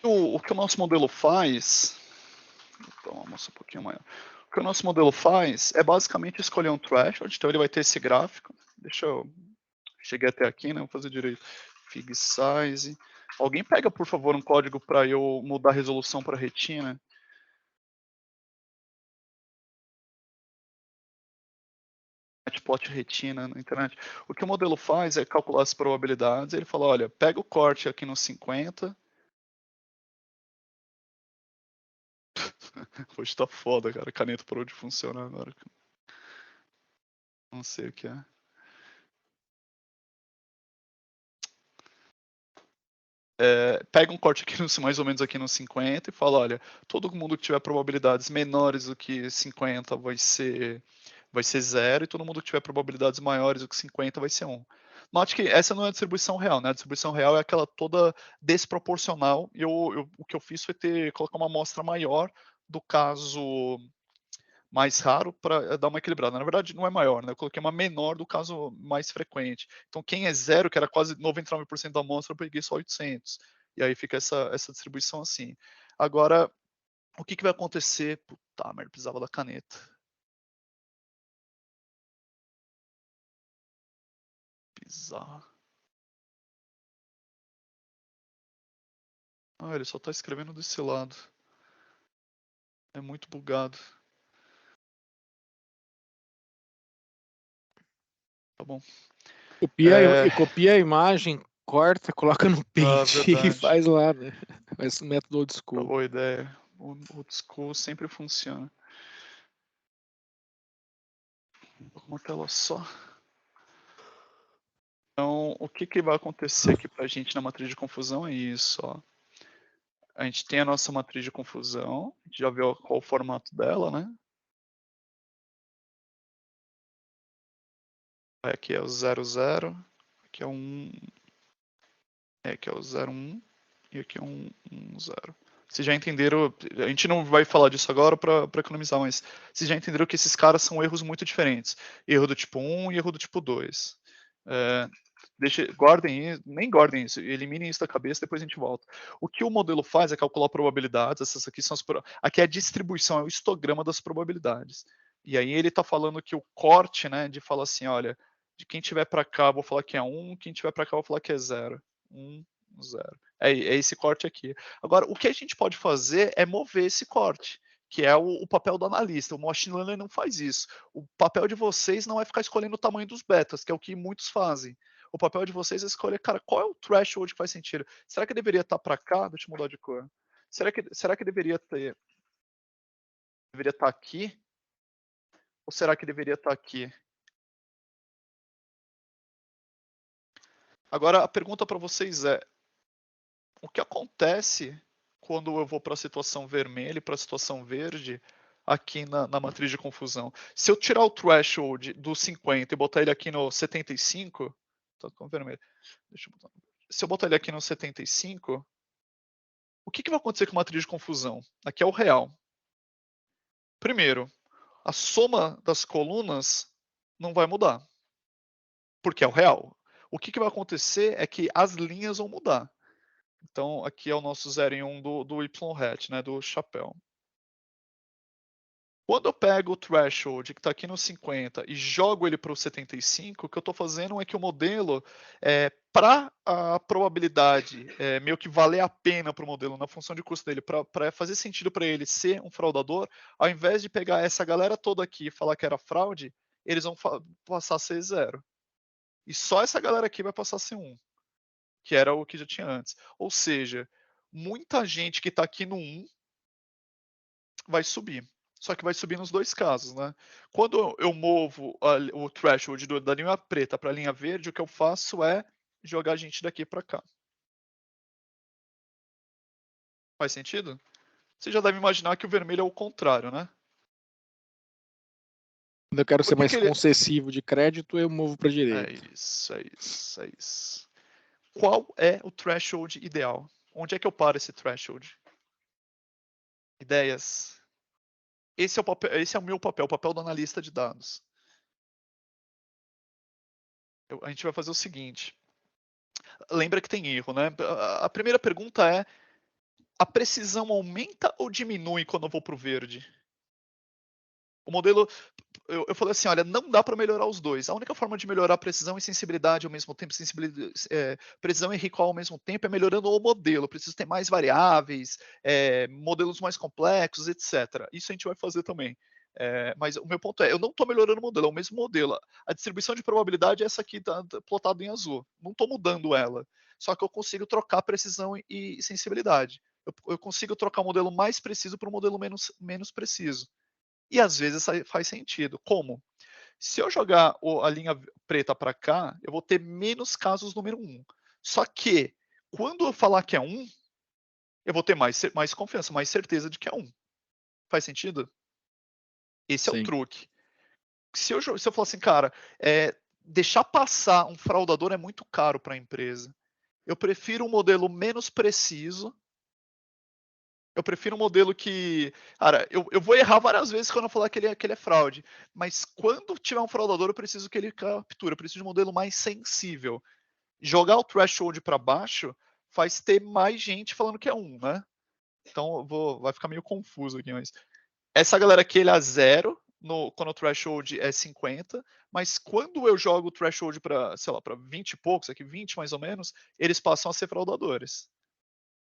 O que o nosso modelo faz... Então, vou mostrar um pouquinho maior. O que o nosso modelo faz é basicamente escolher um threshold. Então, ele vai ter esse gráfico. Deixa eu cheguei até aqui, né? Vou fazer direito. Fig size. Alguém pega, por favor, um código para eu mudar a resolução para retina? Plot retina na internet. O que o modelo faz é calcular as probabilidades. Ele fala, olha, pega o corte aqui no 50. Hoje tá foda, cara. A caneta parou de funcionar agora. Não sei o que é. Pega um corte aqui mais ou menos aqui no 50 e fala, olha, todo mundo que tiver probabilidades menores do que 50 vai ser 0, e todo mundo que tiver probabilidades maiores do que 50 vai ser 1. Note que essa não é a distribuição real, né? A distribuição real é aquela toda desproporcional, e o que eu fiz foi colocar uma amostra maior do caso mais raro para dar uma equilibrada. Na verdade, não é maior, né? Eu coloquei uma menor do caso mais frequente. Então, quem é 0, que era quase 99% da amostra, eu peguei só 800. E aí fica essa distribuição assim. Agora, o que vai acontecer? Puta merda, precisava da caneta. Bizarro. Ah, ele só está escrevendo desse lado. É muito bugado. Tá bom. Copia a imagem, corta, coloca no Paint e faz lá, né? Faz o método old school. Boa ideia. O old school sempre funciona. Uma tela só. Então, o que vai acontecer aqui para a gente na matriz de confusão é isso, ó. A gente tem a nossa matriz de confusão, a gente já viu qual o formato dela, né? Aqui é o 0, 0, aqui é o 1, aqui é o 0, 1, e aqui é 1, 1, 0. Vocês já entenderam, a gente não vai falar disso agora para economizar, mas vocês já entenderam que esses caras são erros muito diferentes. Erro do tipo 1 e erro do tipo 2. Nem guardem isso, eliminem isso da cabeça, depois a gente volta. O que o modelo faz é calcular probabilidades, essas aqui são aqui é a distribuição, é o histograma das probabilidades. E aí ele está falando que o corte, né, de falar assim, olha, de quem tiver para cá, vou falar que é 1, quem tiver para cá, vou falar que é 0. 1, 0. É esse corte aqui. Agora, o que a gente pode fazer é mover esse corte, que é o papel do analista. O machine learning não faz isso. O papel de vocês não é ficar escolhendo o tamanho dos betas, que é o que muitos fazem. O papel de vocês é escolher, cara, qual é o threshold que faz sentido? Será que deveria estar para cá? Deixa eu mudar de cor. Será que deveria estar aqui? Ou será que deveria estar aqui? Agora, a pergunta para vocês é, o que acontece quando eu vou para a situação vermelha e para a situação verde aqui na matriz de confusão? Se eu tirar o threshold do 50 e botar ele aqui no 75, tá com vermelho. Deixa eu botar. Se eu botar ele aqui no 75, o que vai acontecer com a matriz de confusão? Aqui é o real. Primeiro, a soma das colunas não vai mudar, porque é o real. O que vai acontecer é que as linhas vão mudar. Então, aqui é o nosso 0 em 1 do Y-hat, né, do chapéu. Quando eu pego o threshold, que está aqui no 50, e jogo ele para o 75, o que eu estou fazendo é que o modelo, para a probabilidade meio que valer a pena para o modelo, na função de custo dele, para fazer sentido para ele ser um fraudador, ao invés de pegar essa galera toda aqui e falar que era fraude, eles vão passar a ser 0. E só essa galera aqui vai passar a ser 1, que era o que já tinha antes. Ou seja, muita gente que está aqui no 1 vai subir. Só que vai subir nos dois casos, né? Quando eu movo o threshold da linha preta para a linha verde, o que eu faço é jogar a gente daqui para cá. Faz sentido? Você já deve imaginar que o vermelho é o contrário, né? Quando eu quero ser mais concessivo de crédito, eu movo para a direita. É isso. Qual é o threshold ideal? Onde é que eu paro esse threshold? Ideias. Esse é o meu papel, o papel do analista de dados. A gente vai fazer o seguinte. Lembra que tem erro, né? A primeira pergunta é, a precisão aumenta ou diminui quando eu vou para o verde? O modelo, eu falei assim, olha, não dá para melhorar os dois. A única forma de melhorar precisão e sensibilidade ao mesmo tempo, precisão e recall ao mesmo tempo, é melhorando o modelo. Eu preciso ter mais variáveis, modelos mais complexos, etc. Isso a gente vai fazer também. Mas o meu ponto é, eu não estou melhorando o modelo, é o mesmo modelo. A distribuição de probabilidade é essa aqui, tá plotada em azul. Não estou mudando ela. Só que eu consigo trocar precisão e sensibilidade. Eu consigo trocar o modelo mais preciso para um modelo menos preciso. E às vezes faz sentido. Como? Se eu jogar a linha preta para cá, eu vou ter menos casos número 1. Só que, quando eu falar que é 1, eu vou ter mais confiança, mais certeza de que é 1. Faz sentido? Esse é o truque. Se eu falar assim, cara, deixar passar um fraudador é muito caro para a empresa. Eu prefiro um modelo menos preciso. Eu prefiro um modelo que. Cara, eu vou errar várias vezes quando eu falar que ele é fraude. Mas quando tiver um fraudador, eu preciso que ele capture. Eu preciso de um modelo mais sensível. Jogar o threshold para baixo faz ter mais gente falando que é 1, né? Então vai ficar meio confuso aqui, mas. Essa galera aqui ele é 0 quando o threshold é 50, mas quando eu jogo o threshold para, sei lá, para 20 e poucos, aqui 20 mais ou menos, eles passam a ser fraudadores.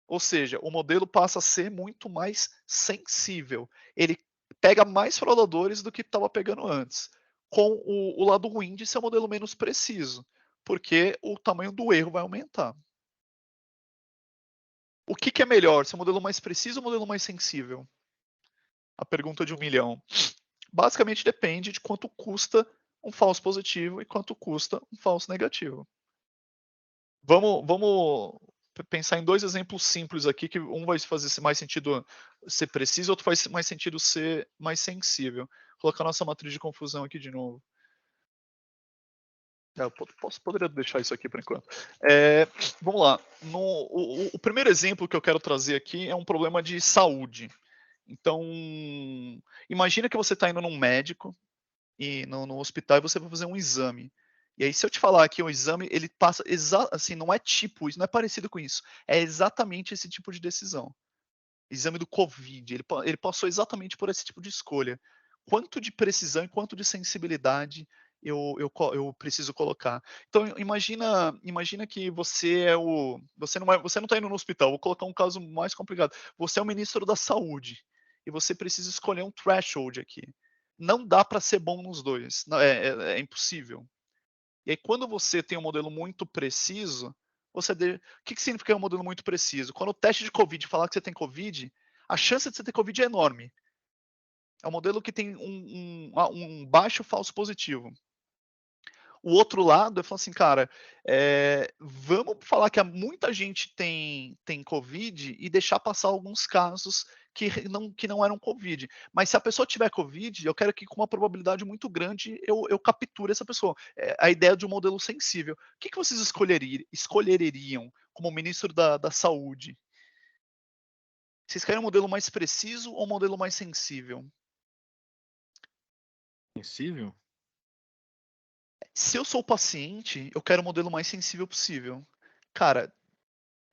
Ou seja, o modelo passa a ser muito mais sensível. Ele pega mais fraudadores do que estava pegando antes, com o lado ruim de ser um modelo menos preciso, porque o tamanho do erro vai aumentar. O que é melhor, ser um modelo mais preciso ou um modelo mais sensível? A pergunta de 1 milhão. Basicamente depende de quanto custa um falso positivo e quanto custa um falso negativo. Vamos pensar em 2 exemplos simples aqui, que um vai fazer mais sentido ser preciso, outro faz mais sentido ser mais sensível. Vou colocar nossa matriz de confusão aqui de novo. Eu poderia deixar isso aqui por enquanto. Vamos lá. O primeiro exemplo que eu quero trazer aqui é um problema de saúde. Então, imagina que você está indo num médico, e no hospital, e você vai fazer um exame. E aí, se eu te falar que o exame, ele passa, assim, não é tipo isso, não é parecido com isso, é exatamente esse tipo de decisão. Exame do Covid, ele passou exatamente por esse tipo de escolha. Quanto de precisão e quanto de sensibilidade eu preciso colocar. Então, imagina que você não está indo no hospital, vou colocar um caso mais complicado. Você é o ministro da saúde, e você precisa escolher um threshold aqui. Não dá para ser bom nos dois, não, é impossível. E aí, quando você tem um modelo muito preciso, o que significa um modelo muito preciso? Quando o teste de Covid falar que você tem Covid, a chance de você ter Covid é enorme. É um modelo que tem um baixo falso positivo. O outro lado é falar assim, cara, vamos falar que muita gente tem Covid e deixar passar alguns casos que não eram Covid. Mas se a pessoa tiver Covid, eu quero que com uma probabilidade muito grande eu capture essa pessoa. A ideia de um modelo sensível. O que vocês escolheriam como ministro da Saúde? Vocês querem um modelo mais preciso ou um modelo mais sensível? Sensível? Se eu sou o paciente, eu quero o modelo mais sensível possível. Cara,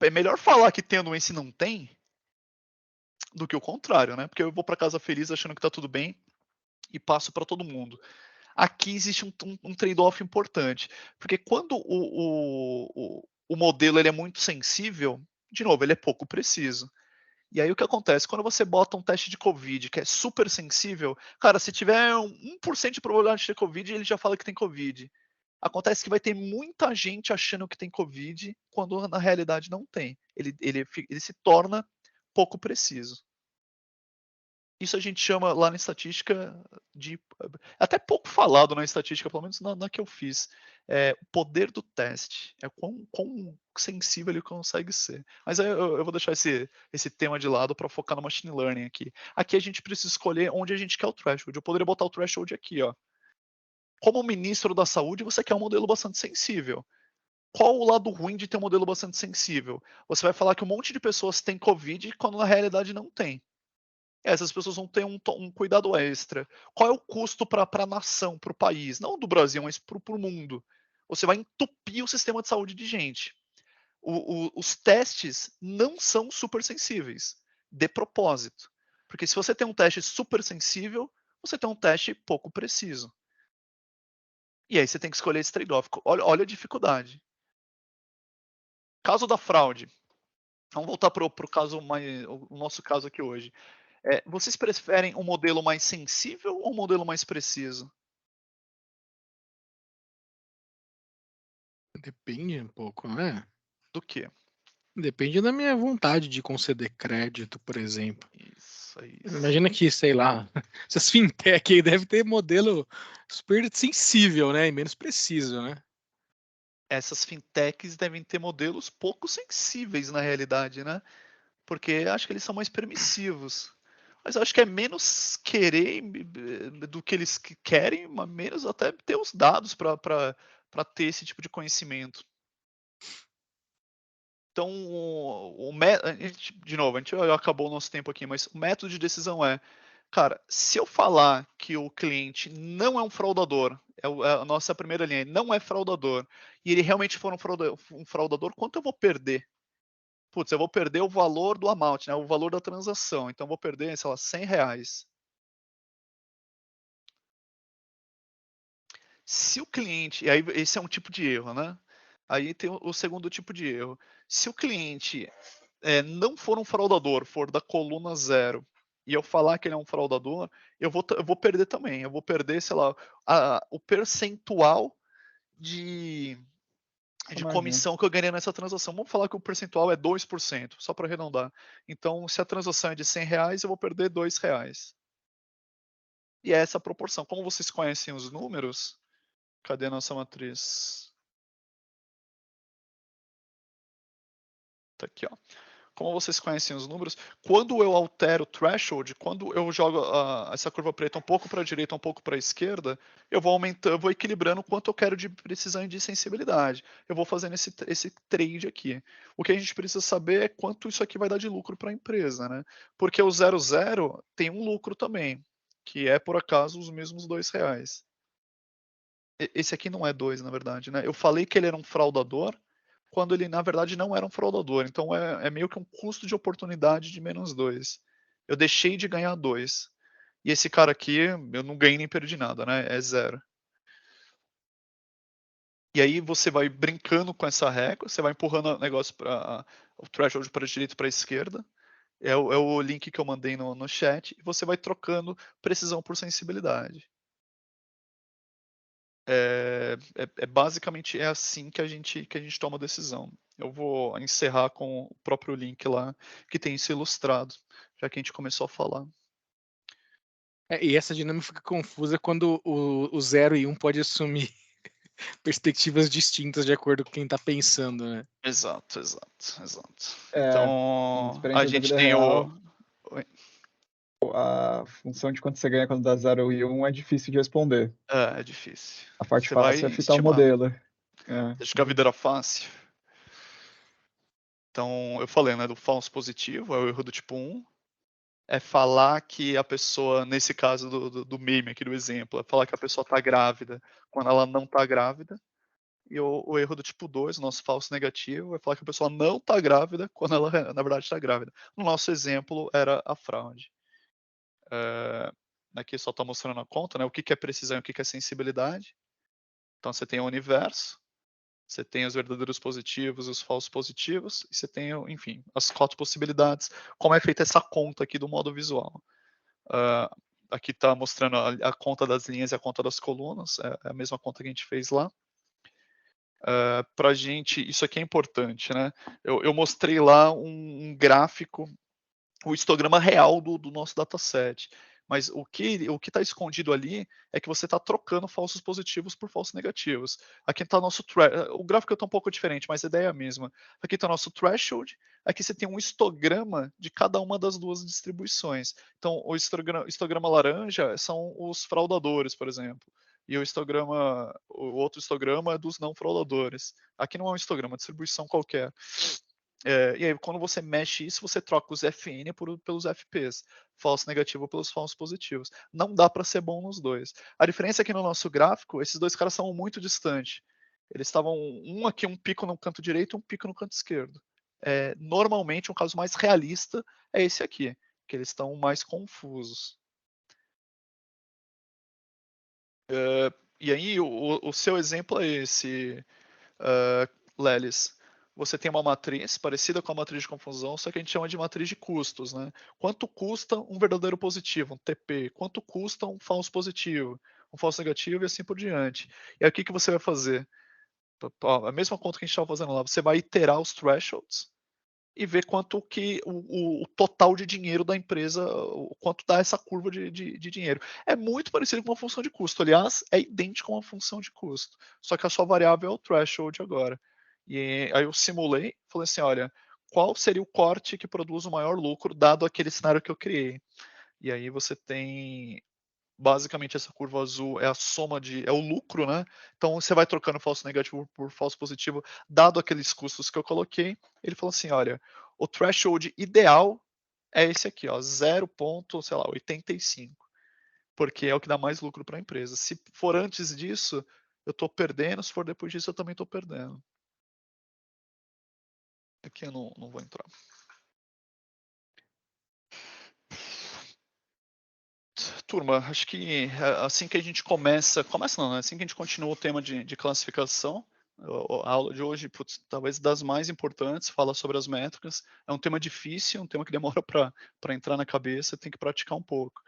é melhor falar que tem a doença e não tem do que o contrário, né? Porque eu vou para casa feliz achando que tá tudo bem e passo para todo mundo. Aqui existe um trade-off importante, porque quando o modelo ele é muito sensível, de novo, ele é pouco preciso. E aí o que acontece? Quando você bota um teste de Covid que é super sensível, cara, se tiver 1% de probabilidade de ter Covid, ele já fala que tem Covid. Acontece que vai ter muita gente achando que tem Covid, quando na realidade não tem. Ele se torna pouco preciso. Isso a gente chama lá na estatística de. Até pouco falado na estatística, pelo menos na que eu fiz. O poder do teste. É quão sensível ele consegue ser. Mas eu vou deixar esse tema de lado para focar no machine learning aqui. Aqui a gente precisa escolher onde a gente quer o threshold. Eu poderia botar o threshold aqui, ó. Como ministro da saúde, você quer um modelo bastante sensível. Qual o lado ruim de ter um modelo bastante sensível? Você vai falar que um monte de pessoas têm Covid quando na realidade não tem. Essas pessoas vão ter um cuidado extra. Qual é o custo para a nação, para o país? Não do Brasil, mas para o mundo. Você vai entupir o sistema de saúde de gente. Os testes não são super sensíveis, de propósito. Porque se você tem um teste super sensível, você tem um teste pouco preciso. E aí você tem que escolher esse trade-off. Olha a dificuldade. Caso da fraude. Vamos voltar para o nosso caso aqui hoje. Vocês preferem um modelo mais sensível ou um modelo mais preciso? Depende um pouco, não é? Do quê? Depende da minha vontade de conceder crédito, por exemplo. Isso. Imagina que, sei lá, essas fintech aí devem ter modelo super sensível, né? E menos preciso, né? Essas fintechs devem ter modelos pouco sensíveis na realidade, né? Porque acho que eles são mais permissivos. Mas acho que é menos querer do que eles querem, mas menos até ter os dados para ter esse tipo de conhecimento. Então, de novo, a gente acabou o nosso tempo aqui, mas o método de decisão cara, se eu falar que o cliente não é um fraudador, é a nossa primeira linha, não é fraudador, e ele realmente for um fraudador, quanto eu vou perder? Putz, eu vou perder o valor do amount, né, o valor da transação, então eu vou perder, sei lá, R$100. Se o cliente, e aí esse é um tipo de erro, né? Aí tem o segundo tipo de erro. Se o cliente não for um fraudador, for da coluna 0, e eu falar que ele é um fraudador, eu vou perder também. Eu vou perder, sei lá, o percentual de comissão que eu ganhei nessa transação. Vamos falar que o percentual é 2%, só para arredondar. Então, se a transação é de R$100, eu vou perder R$2. E é essa a proporção. Como vocês conhecem os números, cadê a nossa matriz? Tá aqui, ó. Como vocês conhecem os números, quando eu altero o threshold, quando eu jogo essa curva preta um pouco para a direita, um pouco para a esquerda, eu vou aumentando, eu vou equilibrando o quanto eu quero de precisão e de sensibilidade. Eu vou fazendo esse trade aqui. O que a gente precisa saber é quanto isso aqui vai dar de lucro para a empresa, né? Porque o 0,0 tem um lucro também, que é por acaso os mesmos R$2. Esse aqui não é 2, na verdade, né? Eu falei que ele era um fraudador, quando ele, na verdade, não era um fraudador. Então, é meio que um custo de oportunidade de -2. Eu deixei de ganhar 2. E esse cara aqui, eu não ganhei nem perdi nada, né? É 0. E aí você vai brincando com essa régua, você vai empurrando o negócio para o threshold para a direita e para a esquerda. É o link que eu mandei no chat. E você vai trocando precisão por sensibilidade. Basicamente assim que a gente toma a decisão. Eu vou encerrar com o próprio link lá, que tem isso ilustrado, já que a gente começou a falar. E essa dinâmica fica confusa quando o 0 e 1 pode assumir perspectivas distintas de acordo com quem está pensando, né? Exato. Então, Então, a gente tem real, Oi? A função de quanto você ganha quando dá 0 e 1 é difícil de responder. É difícil. A parte Você vai fácil é fitar o estimar. modelo. Você acha que a vida era fácil? Então, eu falei, né, do falso positivo, é o erro do tipo 1. É falar que a pessoa, nesse caso do meme aqui do exemplo, é falar que a pessoa está grávida quando ela não está grávida. E o erro do tipo 2, o nosso falso negativo, é falar que a pessoa não está grávida quando ela, na verdade, está grávida. No nosso exemplo, era a fraude. Aqui só está mostrando a conta, né? O que é precisão e o que é sensibilidade. Então, você tem o universo, você tem os verdadeiros positivos e os falsos positivos, e você tem, enfim, as 4 possibilidades. Como é feita essa conta aqui do modo visual. Aqui está mostrando a conta das linhas e a conta das colunas, é a mesma conta que a gente fez lá. Para a gente, isso aqui é importante, né? Eu mostrei lá um gráfico, o histograma real do nosso dataset. Mas o que está escondido ali é que você está trocando falsos positivos por falsos negativos. Aqui está o gráfico está um pouco diferente, mas a ideia é a mesma. Aqui está o nosso threshold, aqui você tem um histograma de cada uma das duas distribuições. Então, o histograma laranja são os fraudadores, por exemplo. E o outro histograma é dos não fraudadores. Aqui não é um histograma, é uma distribuição qualquer. E aí, quando você mexe isso, você troca os FN pelos FPs, falso negativo pelos falsos positivos. Não dá para ser bom nos dois. A diferença é que no nosso gráfico, esses dois caras estavam muito distantes. Eles estavam aqui, um pico no canto direito e um pico no canto esquerdo. Normalmente, um caso mais realista é esse aqui, que eles estão mais confusos. E aí, o seu exemplo é esse, Lelis. Você tem uma matriz parecida com a matriz de confusão, só que a gente chama de matriz de custos, né? Quanto custa um verdadeiro positivo, um TP? Quanto custa um falso positivo, um falso negativo e assim por diante? E aí o que você vai fazer? A mesma conta que a gente estava fazendo lá, você vai iterar os thresholds e ver quanto que o total de dinheiro da empresa, o quanto dá essa curva de dinheiro. É muito parecido com uma função de custo, aliás, é idêntico a uma função de custo, só que a sua variável é o threshold agora. E aí eu simulei, falei assim, olha, qual seria o corte que produz o maior lucro dado aquele cenário que eu criei? E aí você tem basicamente essa curva azul é a soma é o lucro, né? Então você vai trocando falso negativo por falso positivo, dado aqueles custos que eu coloquei. Ele falou assim, olha, o threshold ideal é esse aqui, ó, 0,85, porque é o que dá mais lucro para a empresa. Se for antes disso, eu estou perdendo, se for depois disso, eu também estou perdendo. Aqui eu não vou entrar. Turma, acho que assim que a gente começa não, né? Assim que a gente continua o tema de classificação, a aula de hoje, putz, talvez das mais importantes, fala sobre as métricas. É um tema difícil, um tema que demora para entrar na cabeça, tem que praticar um pouco.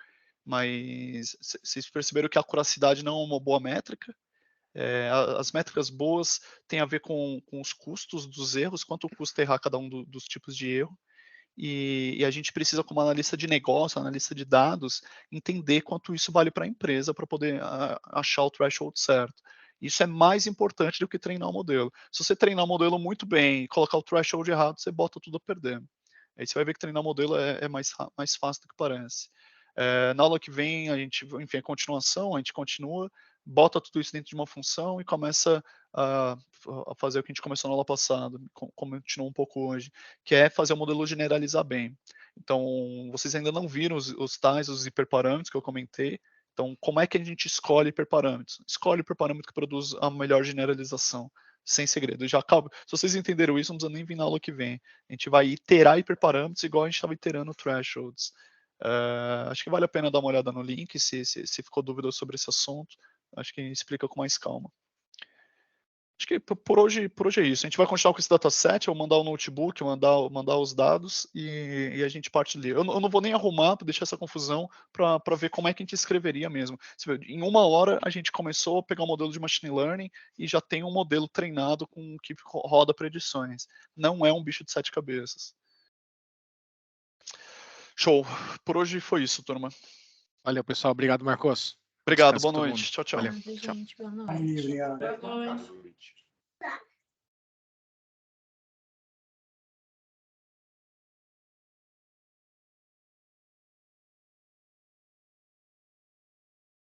Mas vocês perceberam que a acuracidade não é uma boa métrica. As métricas boas têm a ver com os custos dos erros, quanto custa errar cada um dos tipos de erro. E a gente precisa, como analista de negócio, analista de dados, entender quanto isso vale para a empresa para poder achar o threshold certo. Isso é mais importante do que treinar o modelo. Se você treinar o modelo muito bem e colocar o threshold errado, você bota tudo a perder. Aí você vai ver que treinar o modelo é mais fácil do que parece. Na aula que vem, a gente, enfim, a continuação, a gente continua, bota tudo isso dentro de uma função e começa a fazer o que a gente começou na aula passada, continua um pouco hoje, que é fazer o modelo generalizar bem. Então, vocês ainda não viram os hiperparâmetros que eu comentei. Então, como é que a gente escolhe hiperparâmetros? Escolhe o hiperparâmetro que produz a melhor generalização, sem segredo. Já acaba. Se vocês entenderam isso, não precisa nem vir na aula que vem. A gente vai iterar hiperparâmetros igual a gente estava iterando thresholds. Acho que vale a pena dar uma olhada no link, se ficou dúvida sobre esse assunto. Acho que explica com mais calma. Acho que por hoje é isso. A gente vai continuar com esse dataset, eu vou mandar o notebook, mandar os dados e a gente parte ali. Eu não vou nem arrumar para deixar essa confusão para ver como é que a gente escreveria mesmo. Em 1 hora a gente começou a pegar um modelo de machine learning e já tem um modelo treinado com que roda predições. Não é um bicho de 7 cabeças. Show. Por hoje foi isso, turma. Valeu, pessoal. Obrigado, Marcos. Obrigado. Boa noite. Tchau, tchau. Valeu. Tchau. Tchau. Gente, boa noite. Obrigado. Boa noite.